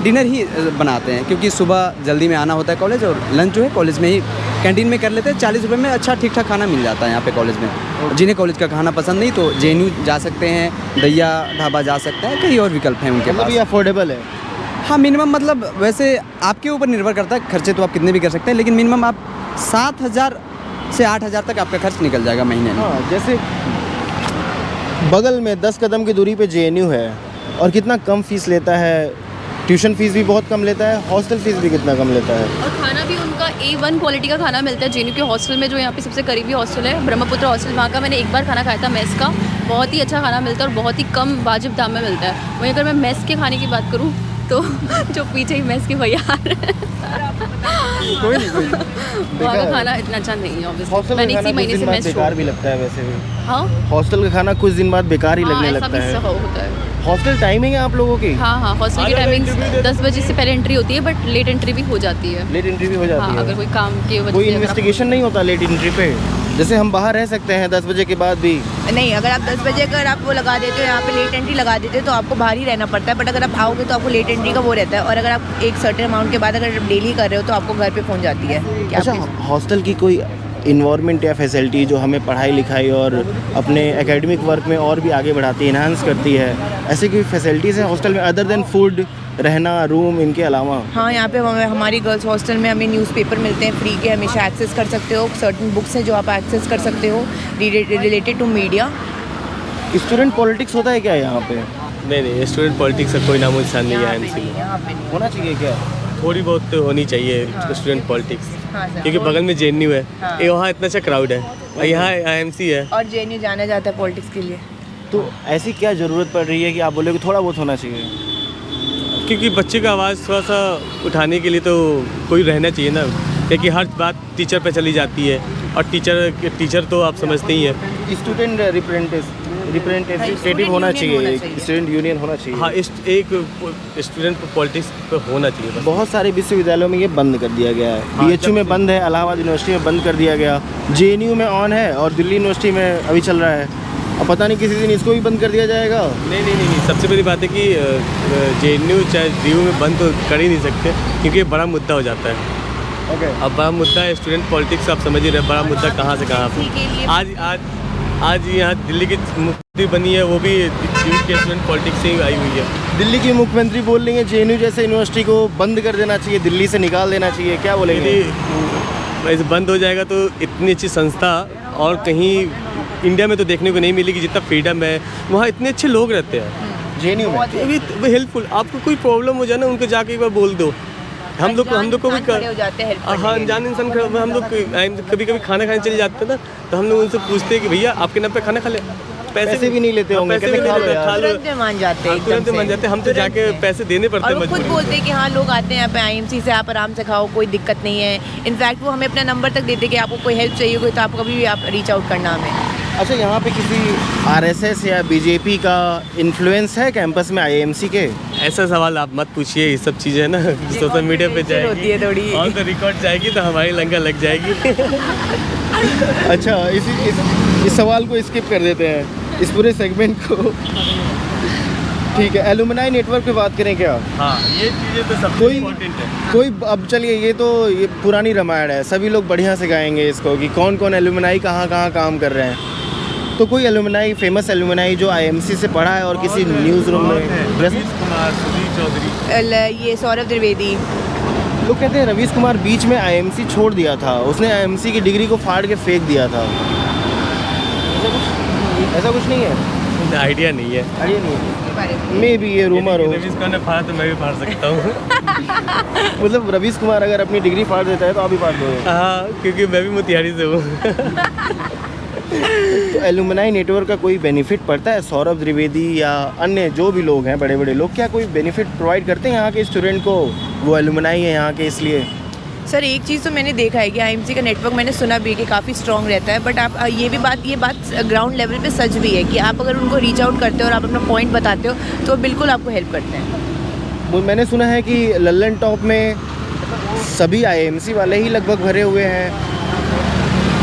डिनर ही बनाते हैं, क्योंकि सुबह जल्दी में आना होता है कॉलेज, और लंच जो है कॉलेज में ही कैंटीन में कर लेते हैं। 40 रुपये में अच्छा ठीक ठाक खाना मिल जाता है यहाँ पे कॉलेज में। जिन्हें कॉलेज का खाना पसंद नहीं तो जेएनयू जा सकते हैं, दैया ढाबा जा सकते हैं, कई और विकल्प हैं उनके पास। ये अफोर्डेबल है? हाँ, मिनिमम मतलब वैसे आपके ऊपर निर्भर करता है, खर्चे तो आप कितने भी कर सकते हैं, लेकिन मिनिमम आप 7,000 से 8,000 तक आपका खर्च निकल जाएगा महीने में। हाँ, जैसे बगल में 10 कदम की दूरी पे जेएनयू है, और कितना कम फीस लेता है, ट्यूशन फीस भी बहुत कम लेता है, हॉस्टल फीस भी कितना कम लेता है, और खाना भी उनका A1 क्वालिटी का खाना मिलता है। जेएनयू के हॉस्टल में जो यहाँ पे सबसे करीबी हॉस्टल है ब्रह्मपुत्र हॉस्टल, वहाँ का मैंने एक बार खाना खाया था मेस का, बहुत ही अच्छा खाना मिलता है और बहुत ही कम वाजिब दाम में मिलता है। वहीं अगर मैं मेस के खाने की बात करूँ तो जो पीछे ही मेस के भैया आ रहे हैं कोई नहीं वहाँ का खाना इतना अच्छा नहीं है ऑब्वियसली। हॉस्टल मैंने का इसी खाना कुछ महीने दिन से बाद मेस बेकार छोड़ भी लगता है वैसे भी। हाँ हॉस्टल का खाना कुछ दिन बाद बेकार ही लगने ऐसा लगता भी है। होता है। हॉस्टल टाइमिंग है आप लोगों की? हाँ हॉस्टल की टाइमिंग 10 बजे से पहले एंट्री होती है, बट लेट एंट्री भी हो जाती है। लेट एंट्री भी हो जाती हाँ है? अगर कोई काम की वजह कोई से अगर आप- इन्वेस्टिगेशन नहीं होता लेट एंट्री पे? जैसे हम बाहर रह सकते हैं 10 बजे के बाद भी? नहीं, अगर आप 10 बजे अगर आप वो लगा देते हो, यहाँ पे लेट एंट्री लगा देते हो तो आपको बाहर ही रहना पड़ता है। बट अगर आप आओगे तो आपको लेट एंट्री का वो रहता है, और अगर आप एक सर्टेन अमाउंट के बाद अगर डेली कर रहे हो तो आपको घर पे पहुँच जाती है कि अच्छा, आपके- हॉस्टल की कोई इन्वायरमेंट या फैसिलिटी जो हमें पढ़ाई लिखाई और अपने एकेडमिक वर्क में और भी आगे बढ़ाती है, इन्हांस करती है, ऐसी कोई फैसिलिटीज़ है हॉस्टल में अदर देन फूड, रहना, रूम, इनके अलावा? हाँ, यहाँ पे हमारी गर्ल्स हॉस्टल में हमें न्यूज़पेपर मिलते हैं फ्री के, हमेशा एक्सेस कर सकते हो। सर्टेन बुक्स हैं जो आप एक्सेस कर सकते हो related to media. Student politics होता है क्या यहाँ पे? नहीं, स्टूडेंट पॉलिटिक्स का कोई नामो निशान नहीं है IMC में। यहाँ पे नहीं। होना चाहिए क्या? थोड़ी बहुत तो होनी चाहिए हाँ। स्टूडेंट पॉलिटिक्स, हाँ सर। क्योंकि बगल में JNU है। हाँ। ये वहाँ इतना अच्छा क्राउड है और यहाँ IMC है। और JNU जाना जाता है पॉलिटिक्स के लिए। तो ऐसी क्या ज़रूरत पड़ रही है कि आप बोले कि थोड़ा बहुत होना चाहिए? क्योंकि बच्चे का आवाज़ थोड़ा सा उठाने के लिए तो कोई रहना चाहिए ना, क्योंकि हर बात टीचर पे चली जाती है और टीचर तो आप समझते ही हैं। स्टूडेंट रिप्रेजेंटेटिव होना चाहिए, स्टूडेंट यूनियन होना चाहिए। हाँ, एक स्टूडेंट पॉलिटिक्स पे होना चाहिए बस। बहुत सारे विश्वविद्यालयों में ये बंद कर दिया गया है। हाँ, BHU में बंद है, इलाहाबाद यूनिवर्सिटी में बंद कर दिया गया, JNU में ऑन है और दिल्ली यूनिवर्सिटी में अभी चल रहा है। अब पता नहीं किसी दिन इसको भी बंद कर दिया जाएगा। नहीं, सबसे बड़ी बात है कि JNU चाहे DU में बंद तो कर ही नहीं सकते, क्योंकि ये बड़ा मुद्दा हो जाता है। ओके। अब बड़ा मुद्दा है स्टूडेंट पॉलिटिक्स, आप समझ ही रहे, बड़ा मुद्दा कहाँ से कहाँ पे। आज यहाँ दिल्ली की मुख्यमंत्री बनी है, वो भी DU के स्टूडेंट पॉलिटिक्स से ही आई हुई है। दिल्ली की मुख्यमंत्री बोल रही है JNU जैसे यूनिवर्सिटी को बंद कर देना चाहिए, दिल्ली से निकाल देना चाहिए, क्या बोलेंगे? यदि बंद हो जाएगा तो इतनी अच्छी संस्था और कहीं इंडिया में तो देखने को नहीं मिलेगी। जितना फ्रीडम है वहाँ इतने अच्छे लोग रहते हैं JNU में हेल्पफुल। आपको कोई प्रॉब्लम हो जाए ना, उनको जाके एक बार बोल दो। हम लोग को भी खड़े हो जाते हैं help करने हाँ, के लिए। अनजान इंसान हम लोग कभी खाना खाने चले जाते हैं ना, तो हम लोग उनसे पूछते हैं कि भैया आपके नाम पे खाना खा ले। पैसे भी नहीं लेते होंगे, पैसे भी कहते नहीं खा लो लेते, यार। खा लो। तुरंत मान जाते हैं हाँ, तुरंत एकदम मान से। जाते हैं, हम तो जाके पैसे देने पड़ते और हैं वो खुद मजबूरी बोलते हैं कि हाँ लोग आते हैं यहाँ पे IMC से, आप आराम से खाओ, कोई दिक्कत नहीं है। इनफैक्ट वो हमें अपना नंबर तक देते हैं कि आपको कोई हेल्प चाहिए कोई तो आप कभी भी आप रीच आउट करना हमें। अच्छा, यहाँ पे किसी RSS या BJP का इन्फ्लुएंस है कैंपस में IMC के? ऐसा सवाल आप मत पूछिए, ये सब चीज़ें ना सोशल मीडिया पे confidential होती है थोड़ी। जाएगी और तो रिकॉर्ड जाएगी तो हमारी लंगा लग जाएगी। अच्छा, इस सवाल को स्किप कर देते हैं, इस पूरे सेगमेंट को। ठीक है, एलुमनाई नेटवर्क पे बात करें क्या? हाँ, ये चीज़ें तो सबसे इम्पोर्टेंट है। कोई अब चलिए, ये पुरानी रामायण है, सभी लोग बढ़िया से गाएंगे इसको कि कौन कौन एलुमनाई कहाँ कहाँ काम कर रहे हैं। तो कोई एलुमनाई, फेमस एलुमनाई जो IMC से पढ़ा है और किसी न्यूज़ रूम में रवीश कुमार, सुधीर चौधरी, ये सौरभ द्विवेदी। लोग कहते हैं रवीश कुमार बीच में IMC छोड़ दिया था, उसने IMC की डिग्री को फाड़ के फेंक दिया था। ऐसा कुछ नहीं है? आइडिया नहीं है। आइडिया नहीं है, मे भी ये रूमर हो। रवीश कुमार ने फाड़ा तो मैं भी फाड़ सकता हूँ। मतलब रवीश कुमार अगर अपनी डिग्री फाड़ देता है तो आप भी फाड़ दोगे? हाँ, क्योंकि मैं भी मोतिहारी से हूँ। तो एलुमनाई नेटवर्क का कोई बेनिफिट पड़ता है? सौरभ द्विवेदी या अन्य जो भी लोग हैं, बड़े बड़े लोग, क्या कोई बेनिफिट प्रोवाइड करते हैं यहाँ के स्टूडेंट को? वो एलुमनाई है यहाँ के इसलिए। सर एक चीज़ तो मैंने देखा है कि IMC का नेटवर्क मैंने सुना भी है कि काफ़ी स्ट्रॉन्ग रहता है। बट आप ये बात ग्राउंड लेवल पे सच भी है कि आप अगर उनको रीच आउट करते हो और आप अपना पॉइंट बताते हो तो वो बिल्कुल आपको हेल्प करते हैं। वो मैंने सुना है कि लल्लन टॉप में सभी IMC वाले ही लगभग भरे हुए हैं।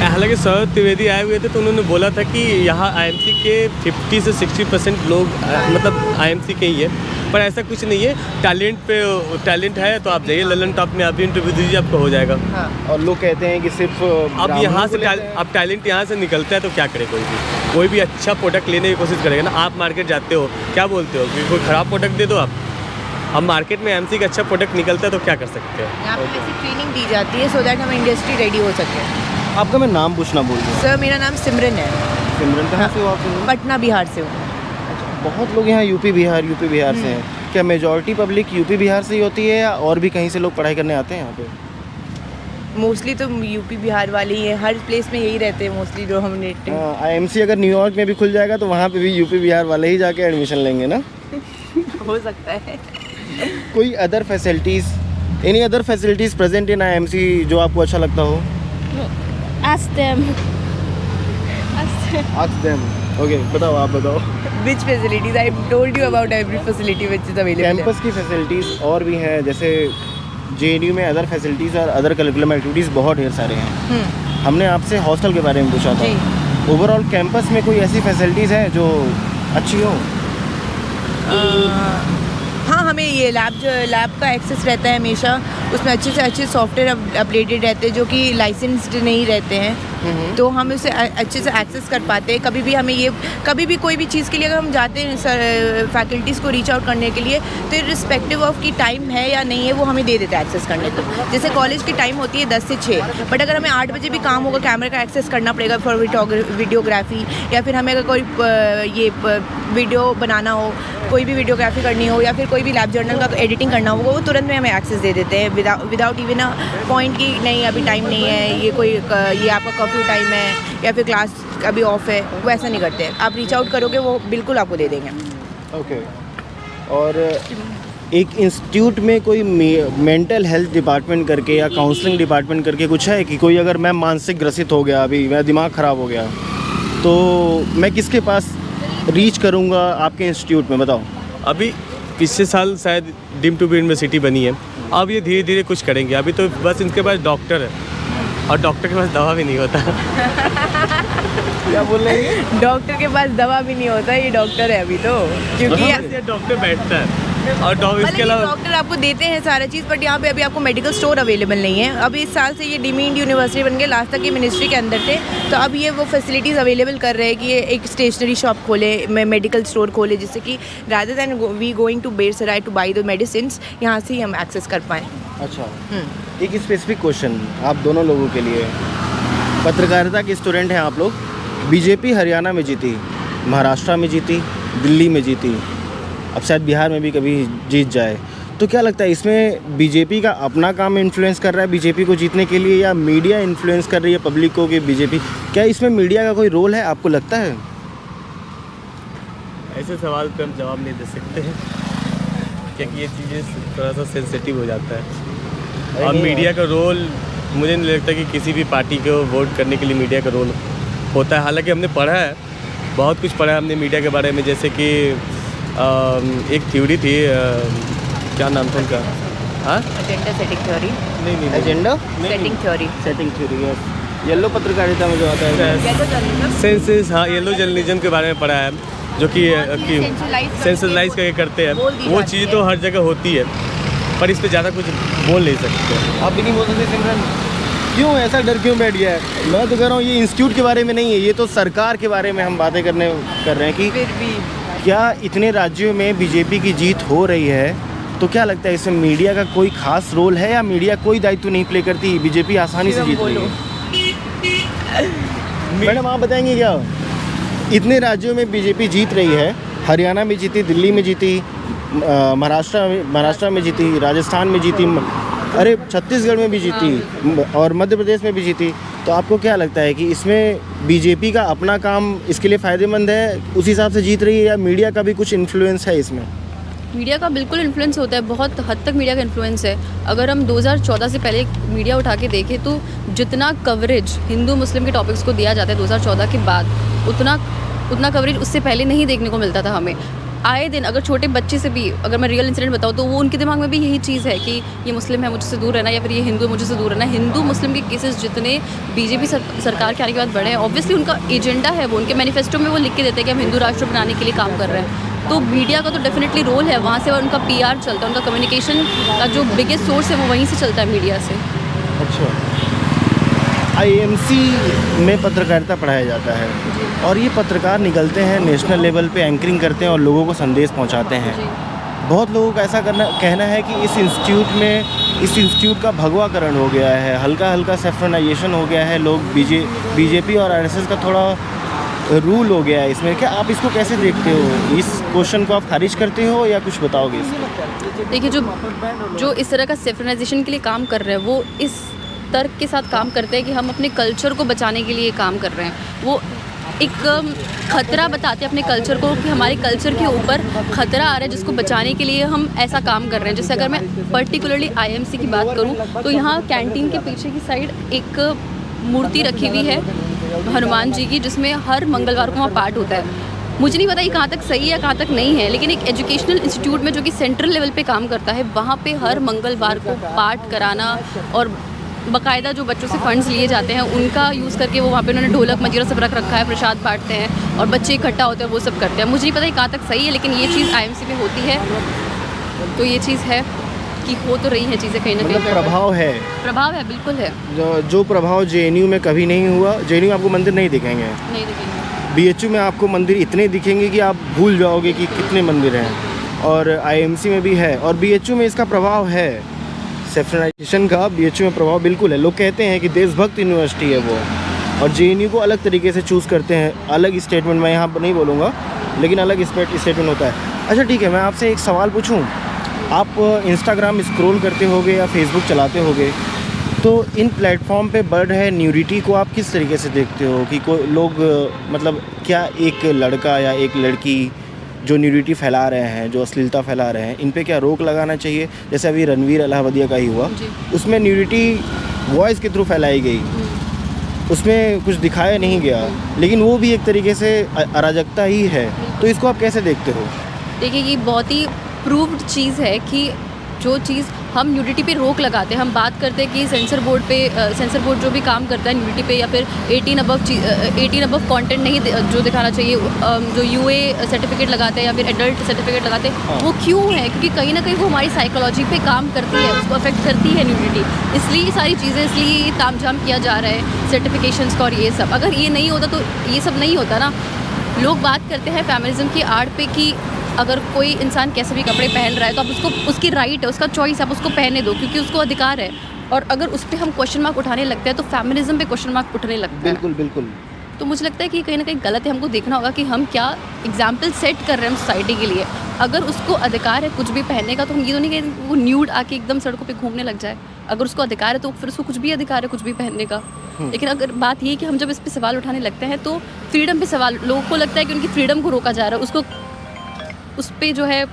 हालांकि सौरभ द्विवेदी आए हुए थे तो उन्होंने बोला था कि यहाँ IMC के 50 से 60% लोग मतलब IMC के ही है, पर ऐसा कुछ नहीं है। टैलेंट है तो आप जाइए लल्लन टॉप में, आप भी इंटरव्यू दीजिए, आपको हो जाएगा। हाँ। और लोग कहते हैं कि सिर्फ अब यहाँ से अब टैलेंट यहाँ से निकलता है तो क्या करे कोई भी अच्छा प्रोडक्ट लेने की कोशिश करेगा ना। आप मार्केट जाते हो, क्या बोलते हो कि कोई ख़राब प्रोडक्ट दे दो आप? हम मार्केट में IMC का अच्छा प्रोडक्ट निकलता है तो क्या कर सकते हैं? यहाँ पे बेसिक ट्रेनिंग दी जाती है सो दैट हम इंडस्ट्री रेडी हो सके। आपका मैं नाम पूछना भूल गया। सर मेरा नाम सिमरन है। सिमरन कहाँ से हो आप? पटना बिहार से हूँ। बहुत लोग यहाँ यूपी बिहार से हैं। क्या मेजॉरिटी पब्लिक यूपी बिहार से ही होती है या और भी कहीं से लोग पढ़ाई करने आते हैं यहाँ पे? मोस्टली तो यूपी बिहार वाले ही हैं, हर प्लेस में यही रहते हैं मोस्टली डोमिनेटिंग। IMC अगर न्यूयॉर्क में भी खुल जाएगा तो वहाँ पे भी यूपी बिहार वाले ही जाके एडमिशन लेंगे ना। हो सकता है। कोई other facilities, any other facilities present in IMC जो आपको अच्छा लगता हो? Ask them. Ask them. Okay, बताओ, आप बताओ। Which facilities? I told you about every facility which is available. Campus की फैसिलिटीज़ और भी हैं, जैसे JNU में अदर फैसिलिटीज़ और अदर करिकुलम एक्टिविटीज़ बहुत ढेर सारे हैं। हमने आपसे हॉस्टल के बारे में पूछा था। ओवरऑल कैंपस में कोई ऐसी फैसिलिटीज़ हैं जो अच्छी हो? हाँ, हमें ये लैब का एक्सेस रहता है हमेशा, उसमें अच्छे से अच्छे सॉफ्टवेयर अपडेटेड रहते हैं जो कि लाइसेंस्ड नहीं रहते हैं, तो हम उसे अच्छे से एक्सेस कर पाते हैं। कभी भी कोई भी चीज़ के लिए अगर हम जाते हैं फैकल्टीज़ को रीच आउट करने के लिए, तो रिस्पेक्टिव ऑफ कि टाइम है या नहीं है वो हमें दे देते हैं एक्सेस करने को। जैसे कॉलेज की टाइम होती है 10 से 6, बट अगर हमें 8 बजे भी काम होगा, कैमरे का एक्सेस करना पड़ेगा फॉर वीडियोग्राफी, या फिर हमें अगर कोई वीडियो बनाना हो, कोई भी वीडियोग्राफी करनी हो, या फिर कोई भी लैब जर्नल का एडिटिंग करना होगा, वो तुरंत में हमें एक्सेस दे देते हैं विदाउट इवन अ पॉइंट कि नहीं अभी टाइम नहीं है, ये आपका कर्फ्यू टाइम है या फिर क्लास अभी ऑफ है, वो ऐसा नहीं करते। आप रीच आउट करोगे वो बिल्कुल आपको दे देंगे। ओके। और एक इंस्टीट्यूट में कोई मेंटल हेल्थ डिपार्टमेंट करके या काउंसलिंग डिपार्टमेंट करके कुछ है कि कोई अगर मैं मानसिक ग्रसित हो गया, अभी मेरा दिमाग ख़राब हो गया, तो मैं किसके पास रीच करूँगा आपके इंस्टीट्यूट में, बताओ? अभी पिछले साल शायद डीम्ड टू बी यूनिवर्सिटी बनी है, अब ये धीरे धीरे कुछ करेंगे। अभी तो बस इनके पास डॉक्टर है, और डॉक्टर के पास दवा भी नहीं होता। क्या बोल रहे हैं? डॉक्टर के पास दवा भी नहीं होता, ये डॉक्टर है अभी तो, क्योंकि डॉक्टर बैठता है और इसके अलावा डॉक्टर आपको देते हैं सारा चीज़, बट यहाँ पे अभी आपको मेडिकल स्टोर अवेलेबल नहीं है। अभी इस साल से ये डीम्ड यूनिवर्सिटी बन गए, लास्ट तक ये मिनिस्ट्री के अंदर थे, तो अब ये वो फैसिलिटीज़ अवेलेबल कर रहे हैं कि ये एक स्टेशनरी शॉप खोले, मेडिकल स्टोर खोले, जिससे कि rather than we going to Bersarai to buy the medicine, यहाँ से ही हम एक्सेस कर पाएँ। अच्छा, एक स्पेसिफिक क्वेश्चन आप दोनों लोगों के लिए। पत्रकारिता के स्टूडेंट हैं आप लोग। बीजेपी हरियाणा में जीती, महाराष्ट्र में जीती, दिल्ली में जीती, अब शायद बिहार में भी कभी जीत जाए, तो क्या लगता है इसमें बीजेपी का अपना काम इन्फ्लुएंस कर रहा है बीजेपी को जीतने के लिए, या मीडिया इन्फ्लुएंस कर रही है पब्लिक को कि बीजेपी, क्या इसमें मीडिया का कोई रोल है, आपको लगता है? ऐसे सवाल पे हम जवाब नहीं दे सकते हैं, क्योंकि ये चीज़ें थोड़ा सा सेंसिटिव हो जाता है। और मीडिया का रोल मुझे नहीं लगता कि किसी भी पार्टी को वोट करने के लिए मीडिया का रोल होता है। हालांकि हमने पढ़ा है, बहुत कुछ पढ़ा है हमने मीडिया के बारे में, जैसे कि एक थ्योरी थी, क्या नाम था उनका? हाँ, एजेंडा सेटिंग थ्योरी। नहीं, agenda setting theory. Setting theory, yes. Yellow पत्रकारिता में जो आता है सेंसेस, हाँ, येलो जर्नलिज्म के बारे में पढ़ा है, जो कि सेंसलाइज करके करते हैं। वो चीज़ तो हर जगह होती है, पर इस पर ज़्यादा कुछ बोल नहीं सकते। आप भी नहीं बोल सकते सिमरन? क्यों ऐसा डर क्यों बैठ गया है? मैं तो कह रहा हूँ ये इंस्टीट्यूट के बारे में नहीं है, ये तो सरकार के बारे में हम बातें कर रहे हैं कि फिर भी क्या इतने राज्यों में बीजेपी की जीत हो रही है, तो क्या लगता है इसमें मीडिया का कोई खास रोल है, या मीडिया कोई दायित्व नहीं प्ले करती, बीजेपी आसानी से जीत रही है? मैडम आप बताएंगे क्या? इतने राज्यों में बीजेपी जीत रही है, हरियाणा में जीती, दिल्ली में जीती, महाराष्ट्र में जीती, राजस्थान में जीती, अरे छत्तीसगढ़ में भी जीती, और मध्य प्रदेश में भी जीती, तो आपको क्या लगता है कि इसमें बीजेपी का अपना काम इसके लिए फ़ायदेमंद है, उस हिसाब से जीत रही है, या मीडिया का भी कुछ इन्फ्लुएंस है इसमें? मीडिया का बिल्कुल इन्फ्लुएंस होता है, बहुत हद तक मीडिया का इन्फ्लुएंस है। अगर हम 2014 से पहले मीडिया उठा के देखें तो जितना कवरेज हिंदू मुस्लिम के टॉपिक्स को दिया जाता है 2014 के बाद, उतना कवरेज उससे पहले नहीं देखने को मिलता था हमें। आए दिन अगर छोटे बच्चे से भी अगर मैं रियल इंसिडेंट बताऊँ तो वो उनके दिमाग में भी यही चीज़ है कि ये मुस्लिम है मुझसे दूर रहना, या फिर ये हिंदू है मुझसे दूर रहना। हिंदू मुस्लिम के केसेस जितने बीजेपी सरकार के आने के बाद बढ़े हैं, ऑब्वियसली उनका एजेंडा है, वो उनके मैनिफेस्टो में वो लिख के देते हैं कि हम हिंदू राष्ट्र बनाने के लिए काम कर रहे हैं। तो मीडिया का तो डेफिनेटली रोल है, वहाँ से उनका PR चलता है, उनका कम्युनिकेशन का जो बिगेस्ट सोर्स है वो वहीं से चलता है, मीडिया से। अच्छा, IMC में पत्रकारिता पढ़ाया जाता है, और ये पत्रकार निकलते हैं नेशनल लेवल पे, एंकरिंग करते हैं और लोगों को संदेश पहुंचाते हैं। बहुत लोगों का ऐसा कहना है कि इस इंस्टीट्यूट का भगवाकरण हो गया है, हल्का हल्का सेफ्रनाइजेशन हो गया है, लोग बीजेपी और RSS का थोड़ा रूल हो गया है इसमें। क्या आप इसको कैसे देखते हो? इस क्वेश्चन को आप खारिज करते हो या कुछ बताओगे इसमें? देखिए, जो इस तरह का सेफ्रनाइजेशन के लिए काम कर रहे हैं वो इस तर्क के साथ काम करते हैं कि हम अपने कल्चर को बचाने के लिए काम कर रहे हैं। वो एक खतरा बताते हैं अपने कल्चर को कि हमारे कल्चर के ऊपर खतरा आ रहा है, जिसको बचाने के लिए हम ऐसा काम कर रहे हैं। जैसे अगर मैं पर्टिकुलरली IMC की बात करूं तो यहाँ कैंटीन के पीछे की साइड एक मूर्ति रखी हुई है हनुमान जी की, जिसमें हर मंगलवार को वहाँ पाठ होता है। मुझे नहीं पता ये कहाँ तक सही है कहाँ तक नहीं है, लेकिन एक एजुकेशनल इंस्टीट्यूट में जो कि सेंट्रल लेवल पे काम करता है, वहाँ पे हर मंगलवार को पाठ कराना और बाकायदा जो बच्चों से फंड्स लिए जाते हैं उनका यूज़ करके वो वहाँ पे उन्होंने ढोलक मंजीरा सब रख रखा है, प्रसाद बांटते हैं और बच्चे इकट्ठा होते हैं, वो सब करते हैं। मुझे नहीं पता ये कहाँ तक सही है, लेकिन ये चीज़ IMC में होती है, तो ये चीज़ है कि हो तो रही है चीज़ें कहीं ना कहीं। मतलब प्रभाव है, बिल्कुल है। जो प्रभाव JNU में कभी नहीं हुआ। JNU आपको मंदिर नहीं दिखेंगे, नहीं दिखेंगे। BHU में आपको मंदिर इतने दिखेंगे कि आप भूल जाओगे कि कितने मंदिर हैं, और IMC में भी है, और BHU में इसका प्रभाव है, सेफ्टनाइजेशन का BHU में प्रभाव बिल्कुल है। लोग कहते हैं कि देशभक्त यूनिवर्सिटी है वो, और JNU को अलग तरीके से चूज़ करते हैं, अलग स्टेटमेंट मैं यहाँ पर नहीं बोलूँगा, लेकिन अलग स्टेटमेंट होता है। अच्छा ठीक है, मैं आपसे एक सवाल पूछूँ। आप इंस्टाग्राम स्क्रॉल करते होगे या फेसबुक चलाते होगे, तो इन प्लेटफॉर्म पे बढ़ रहे न्यूडिटी को आप किस तरीके से देखते हो कि कोई लोग मतलब क्या एक लड़का या एक लड़की जो न्यूडिटी फैला रहे हैं, जो अश्लीलता फैला रहे हैं, इन पे क्या रोक लगाना चाहिए? जैसे अभी रणवीर अलाहाबादिया का ही हुआ, उसमें न्यूडिटी वॉइस के थ्रू फैलाई गई, उसमें कुछ दिखाया नहीं गया, लेकिन वो भी एक तरीके से अराजकता ही है। तो इसको आप कैसे देखते हो? देखिए, ये बहुत ही प्रूव्ड चीज़ है कि जो चीज़ हम न्यूडिटी पे रोक लगाते हैं, हम बात करते हैं कि सेंसर बोर्ड जो भी काम करता है न्यूडिटी पे या फिर 18 अबव कंटेंट नहीं जो दिखाना चाहिए, जो UA सर्टिफिकेट लगाते हैं या फिर एडल्ट सर्टिफिकेट लगाते हैं, वो क्यों है? क्योंकि कहीं ना कहीं वो हमारी साइकोलॉजी पे काम करती है, उसको अफेक्ट करती है न्यूडिटी। इसलिए ये सारी चीज़ें, इसलिए ये तामझाम किया जा रहा है सर्टिफिकेशंस का और ये सब। अगर ये नहीं होता तो ये सब नहीं होता ना। लोग बात करते हैं फेमिनिज्म की आड़ पे कि अगर कोई इंसान कैसे भी कपड़े पहन रहा है तो आप उसको, उसकी राइट है, उसका चॉइस, आप उसको पहने दो क्योंकि उसको अधिकार है। और अगर उस पर हम क्वेश्चन मार्क उठाने लगते हैं तो फेमिनिज्म पे क्वेश्चन मार्क उठने लगता है। बिल्कुल बिल्कुल। तो मुझे लगता है कि कहीं ना कहीं गलत है। हमको देखना होगा कि हम क्या एग्जाम्पल सेट कर रहे हैं सोसाइटी के लिए। अगर उसको अधिकार है कुछ भी पहनने का, तो हम ये तो नहीं कि वो न्यूड आके एकदम सड़कों पे घूमने लग जाए। अगर उसको अधिकार है तो फिर उसको कुछ भी अधिकार है कुछ भी पहनने का। लेकिन अगर बात ये है कि हम जब इस पे सवाल उठाने लगते हैं तो फ्रीडम पे सवाल, लोगों को लगता है कि उनकी फ्रीडम को रोका जा रहा है, उसको उस पे जो है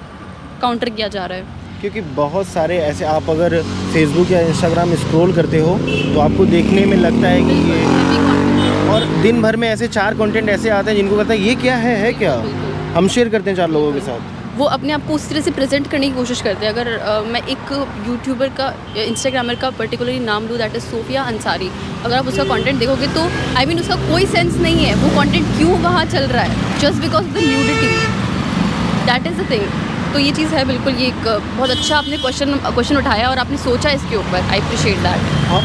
काउंटर किया जा रहा है। क्योंकि बहुत सारे ऐसे, आप अगर फेसबुक या इंस्टाग्राम स्क्रॉल करते हो तो आपको देखने में लगता है कि ये, और दिन भर में ऐसे 4 कंटेंट ऐसे आते हैं जिनको कहता है ये क्या है क्या, हम शेयर करते हैं 4 लोगों के साथ। वो अपने आप को उस तरह से प्रेजेंट करने की कोशिश करते हैं। अगर मैं एक यूट्यूबर का, इंस्टाग्रामर का पर्टिकुलरली नाम लूँ, दैट इज़ सोफिया अंसारी। अगर आप उसका कंटेंट देखोगे तो उसका कोई सेंस नहीं है, वो कंटेंट क्यों वहाँ चल रहा है, just because of the nudity, that is the thing. तो ये चीज़ है बिल्कुल। ये एक बहुत अच्छा आपने क्वेश्चन उठाया और आपने सोचा इसके ऊपर, आई अप्रिशिएट दैट। हाँ,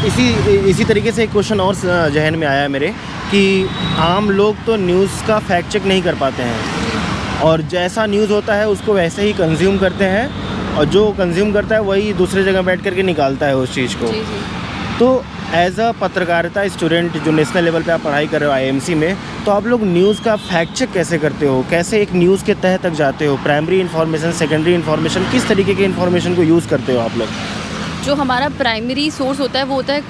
इसी तरीके से एक क्वेश्चन और जहन में आया है मेरे कि आम लोग तो न्यूज़ का फैक्ट चेक नहीं कर पाते हैं, और जैसा न्यूज़ होता है उसको वैसे ही कंज्यूम करते हैं, और जो कंज्यूम करता है वही दूसरे जगह बैठ करके निकालता है उस चीज़ को। तो एज अ पत्रकारिता स्टूडेंट जो नेशनल लेवल पे आप पढ़ाई कर रहे हो IMC में, तो आप लोग न्यूज़ का फैक्ट चेक कैसे करते हो? कैसे एक न्यूज़ के तह तक जाते हो? प्राइमरी इन्फॉर्मेशन, सेकेंडरी इन्फॉर्मेशन, किस तरीके के इन्फॉर्मेशन को यूज़ करते हो आप लोग? जो हमारा प्राइमरी सोर्स होता है वो होता है,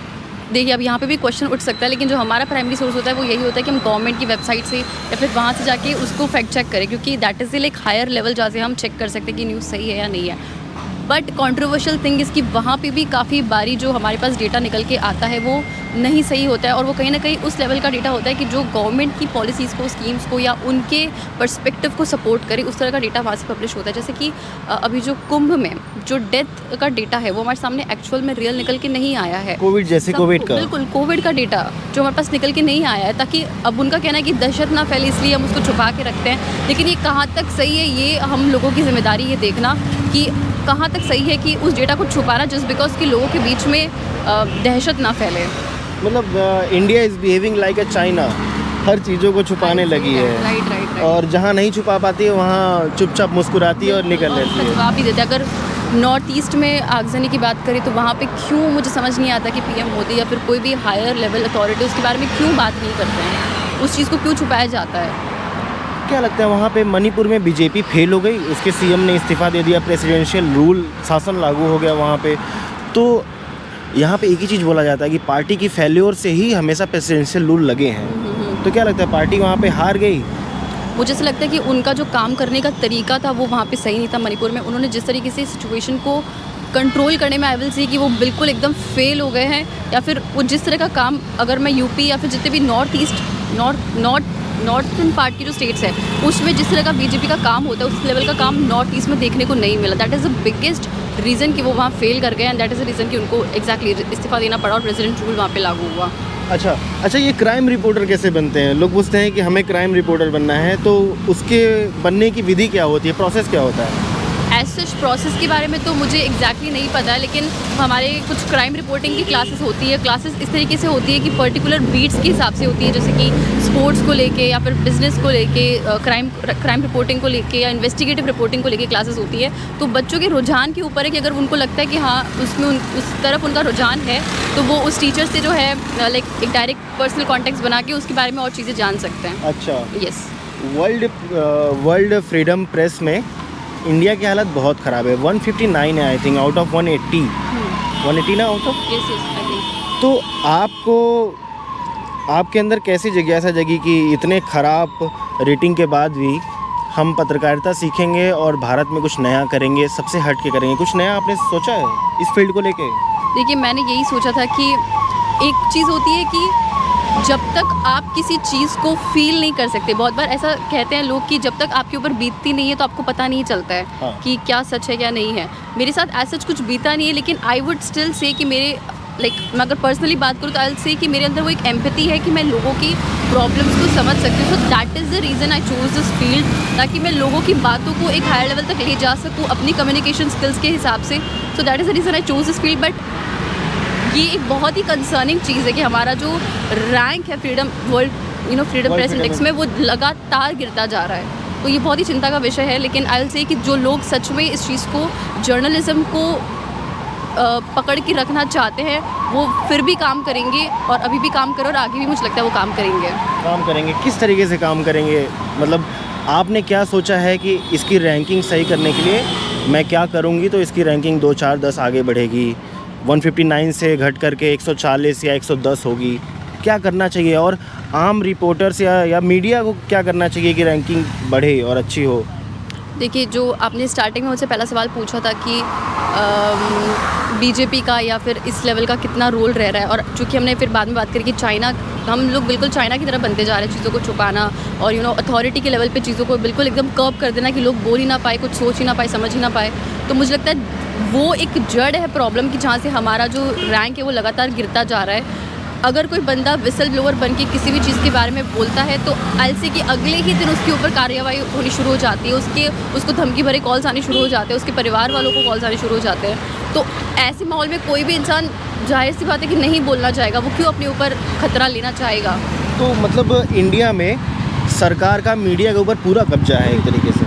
देखिए अब यहाँ पे भी क्वेश्चन उठ सकता है, लेकिन जो हमारा प्राइमरी सोर्स होता है वो यही होता है कि हम गवर्नमेंट की वेबसाइट से या फिर वहाँ से जाके उसको फैक्ट चेक करें, क्योंकि that is like higher level जहाँ से हम चेक कर सकते हैं कि न्यूज़ सही है या नहीं है। बट कॉन्ट्रोवर्शियल थिंग इसकी वहाँ पे भी काफ़ी बारी जो हमारे पास डेटा निकल के आता है वो नहीं सही होता है, और वो कहीं ना कहीं उस लेवल का डेटा होता है कि जो गवर्नमेंट की पॉलिसीज़ को, स्कीम्स को या उनके पर्सपेक्टिव को सपोर्ट करे, उस तरह का डेटा वहाँ से पब्लिश होता है। जैसे कि अभी जो कुंभ में जो डेथ का डेटा है वो हमारे सामने एक्चुअल में रियल निकल के नहीं आया है। कोविड जैसे कोविड का, बिल्कुल कोविड का डेटा जो हमारे पास निकल के नहीं आया है, ताकि अब उनका कहना है कि दहशत ना फैले इसलिए हम उसको छुपा के रखते हैं। लेकिन ये कहाँ तक सही है, ये हम लोगों की जिम्मेदारी ये देखना कि कहाँ तक सही है कि उस डेटा को छुपाना जस्ट बिकॉज कि लोगों के बीच में दहशत ना फैले। मतलब India is behaving like a China, हर चीज़ों को छुपाने लगी है। राइट। और जहाँ नहीं छुपा पाती है वहाँ चुपचाप मुस्कुराती है और निकल लेती है। जवाब भी देते। अगर नॉर्थ ईस्ट में आगजनी की बात करें तो वहाँ पे क्यों, मुझे समझ नहीं आता कि PM मोदी या फिर कोई भी हायर लेवल अथॉरिटी उसके बारे में क्यों बात नहीं करते हैं, उस चीज़ को क्यों छुपाया जाता है। क्या लगता है वहाँ पे मणिपुर में BJP फेल हो गई, उसके CM ने इस्तीफ़ा दे दिया, प्रेसिडेंशियल रूल शासन लागू हो गया वहाँ पे, तो यहाँ पे एक ही चीज़ बोला जाता है कि पार्टी की फेल्योर से ही हमेशा प्रेसिडेंशियल रूल लगे हैं। तो क्या लगता है पार्टी वहाँ पे हार गई? मुझे ऐसा लगता है कि उनका जो काम करने का तरीका था वो वहाँ पे सही नहीं था मणिपुर में। उन्होंने जिस तरीके से सिचुएशन को कंट्रोल करने में आई विल से कि वो बिल्कुल एकदम फेल हो गए हैं, या फिर वो जिस तरह का काम, अगर मैं यूपी या फिर जितने भी नॉर्थन पार्ट की जो स्टेट्स है उसमें जिस तरह का बीजेपी का काम होता है उस लेवल का काम नॉर्थ ईस्ट में देखने को नहीं मिला। That is the biggest reason कि वो वहाँ फेल कर गए and that is the reason कि उनको एग्जैक्टली इस्तीफा देना पड़ा और प्रेसिडेंट रूल वहाँ पे लागू हुआ। अच्छा, ये क्राइम रिपोर्टर कैसे बनते हैं? लोग पूछते हैं कि हमें क्राइम रिपोर्टर बनना है, तो उसके बनने की विधि क्या होती है, प्रोसेस क्या होता है? एज सच प्रोसेस के बारे में तो मुझे एग्जैक्टली नहीं पता है, लेकिन हमारे कुछ क्राइम रिपोर्टिंग की क्लासेस होती है। क्लासेस इस तरीके से होती है कि पर्टिकुलर बीट्स के हिसाब से होती है, जैसे कि स्पोर्ट्स को लेके या फिर बिजनेस को लेके, क्राइम रिपोर्टिंग को लेके या इन्वेस्टिगेटिव रिपोर्टिंग को लेके क्लासेस होती है। तो बच्चों के रुझान के ऊपर है कि अगर उनको लगता है कि हाँ उसमें उस तरफ उनका रुझान है तो वो उस टीचर से जो है लाइक एक डायरेक्ट पर्सनल कॉन्टेक्ट बना के उसके बारे में और चीज़ें जान सकते हैं। अच्छा, यस। वर्ल्ड फ्रीडम प्रेस में इंडिया की हालत बहुत ख़राब है। 159 है आई थिंक आउट ऑफ 180। 180 ना out of? Yes I think. तो आपके अंदर कैसी जिज्ञासा जगी कि इतने ख़राब रेटिंग के बाद भी हम पत्रकारिता सीखेंगे और भारत में कुछ नया करेंगे, सबसे हट के करेंगे? कुछ नया आपने सोचा है इस फील्ड को लेके? देखिए, मैंने यही सोचा था कि एक चीज़ होती है कि जब तक आप किसी चीज़ को फील नहीं कर सकते, बहुत बार ऐसा कहते हैं लोग कि जब तक आपके ऊपर बीतती नहीं है तो आपको पता नहीं चलता है हाँ। कि क्या सच है क्या नहीं है। मेरे साथ ऐसा कुछ बीता नहीं है, लेकिन आई वुड स्टिल से कि मेरे मैं अगर पर्सनली बात करूँ तो आई विल से कि मेरे अंदर वो एक एम्पैथी है कि मैं लोगों की प्रॉब्लम्स को समझ सकती हूँ। So that is the reason I choose this field, ताकि मैं लोगों की बातों को एक हायर लेवल तक ले जा सकूँ अपनी कम्युनिकेशन स्किल्स के हिसाब से। So that is the reason I choose this field. But ये एक बहुत ही कंसर्निंग चीज़ है कि हमारा जो रैंक है फ्रीडम प्रेस इंडेक्स में वो लगातार गिरता जा रहा है। तो ये बहुत ही चिंता का विषय है। लेकिन आई विल से कि जो लोग सच में इस चीज़ को, जर्नलिज्म को पकड़ के रखना चाहते हैं वो फिर भी काम करेंगे और अभी भी काम करो और आगे भी मुझे लगता है वो काम करेंगे। किस तरीके से काम करेंगे? मतलब आपने क्या सोचा है कि इसकी रैंकिंग सही करने के लिए मैं क्या करूँगी तो इसकी रैंकिंग 2, 4, 10 आगे बढ़ेगी, 159 से घट करके 140 या 110 होगी? क्या करना चाहिए और आम रिपोर्टर्स या मीडिया को क्या करना चाहिए कि रैंकिंग बढ़े और अच्छी हो? देखिए, जो आपने स्टार्टिंग में मुझसे पहला सवाल पूछा था कि बीजेपी का या फिर इस लेवल का कितना रोल रह रहा है, और चूँकि हमने फिर बाद में बात करी कि चाइना, हम लोग बिल्कुल चाइना की तरह बनते जा रहे हैं, चीज़ों को छुपाना और अथॉरिटी के लेवल पे चीज़ों को बिल्कुल एकदम कर्व कर देना कि लोग बोल ही ना पाए, कुछ सोच ही ना पाए, समझ ही ना पाए। तो मुझे लगता है वो एक जड़ है प्रॉब्लम की, जहाँ से हमारा जो रैंक है वो लगातार गिरता जा रहा है। अगर कोई बंदा विसल ब्लोअर बन के किसी भी चीज़ के बारे में बोलता है तो आई से कि अगले ही दिन उसके ऊपर कार्रवाई होनी शुरू हो जाती है, उसको धमकी भरे कॉल्स आने शुरू हो जाते हैं, उसके परिवार वालों को कॉल्स आने शुरू हो जाते हैं। तो ऐसे माहौल में कोई भी इंसान, जाहिर सी बात है कि नहीं बोलना चाहेगा, वो क्यों अपने ऊपर खतरा लेना चाहेगा? तो मतलब इंडिया में सरकार का मीडिया के ऊपर पूरा कब्जा है एक तरीके से,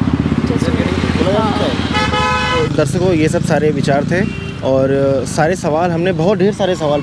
बोला जा सकता है। तो दर्शकों, ये सब सारे विचार थे और सारे सवाल हमने, बहुत ढेर सारे सवाल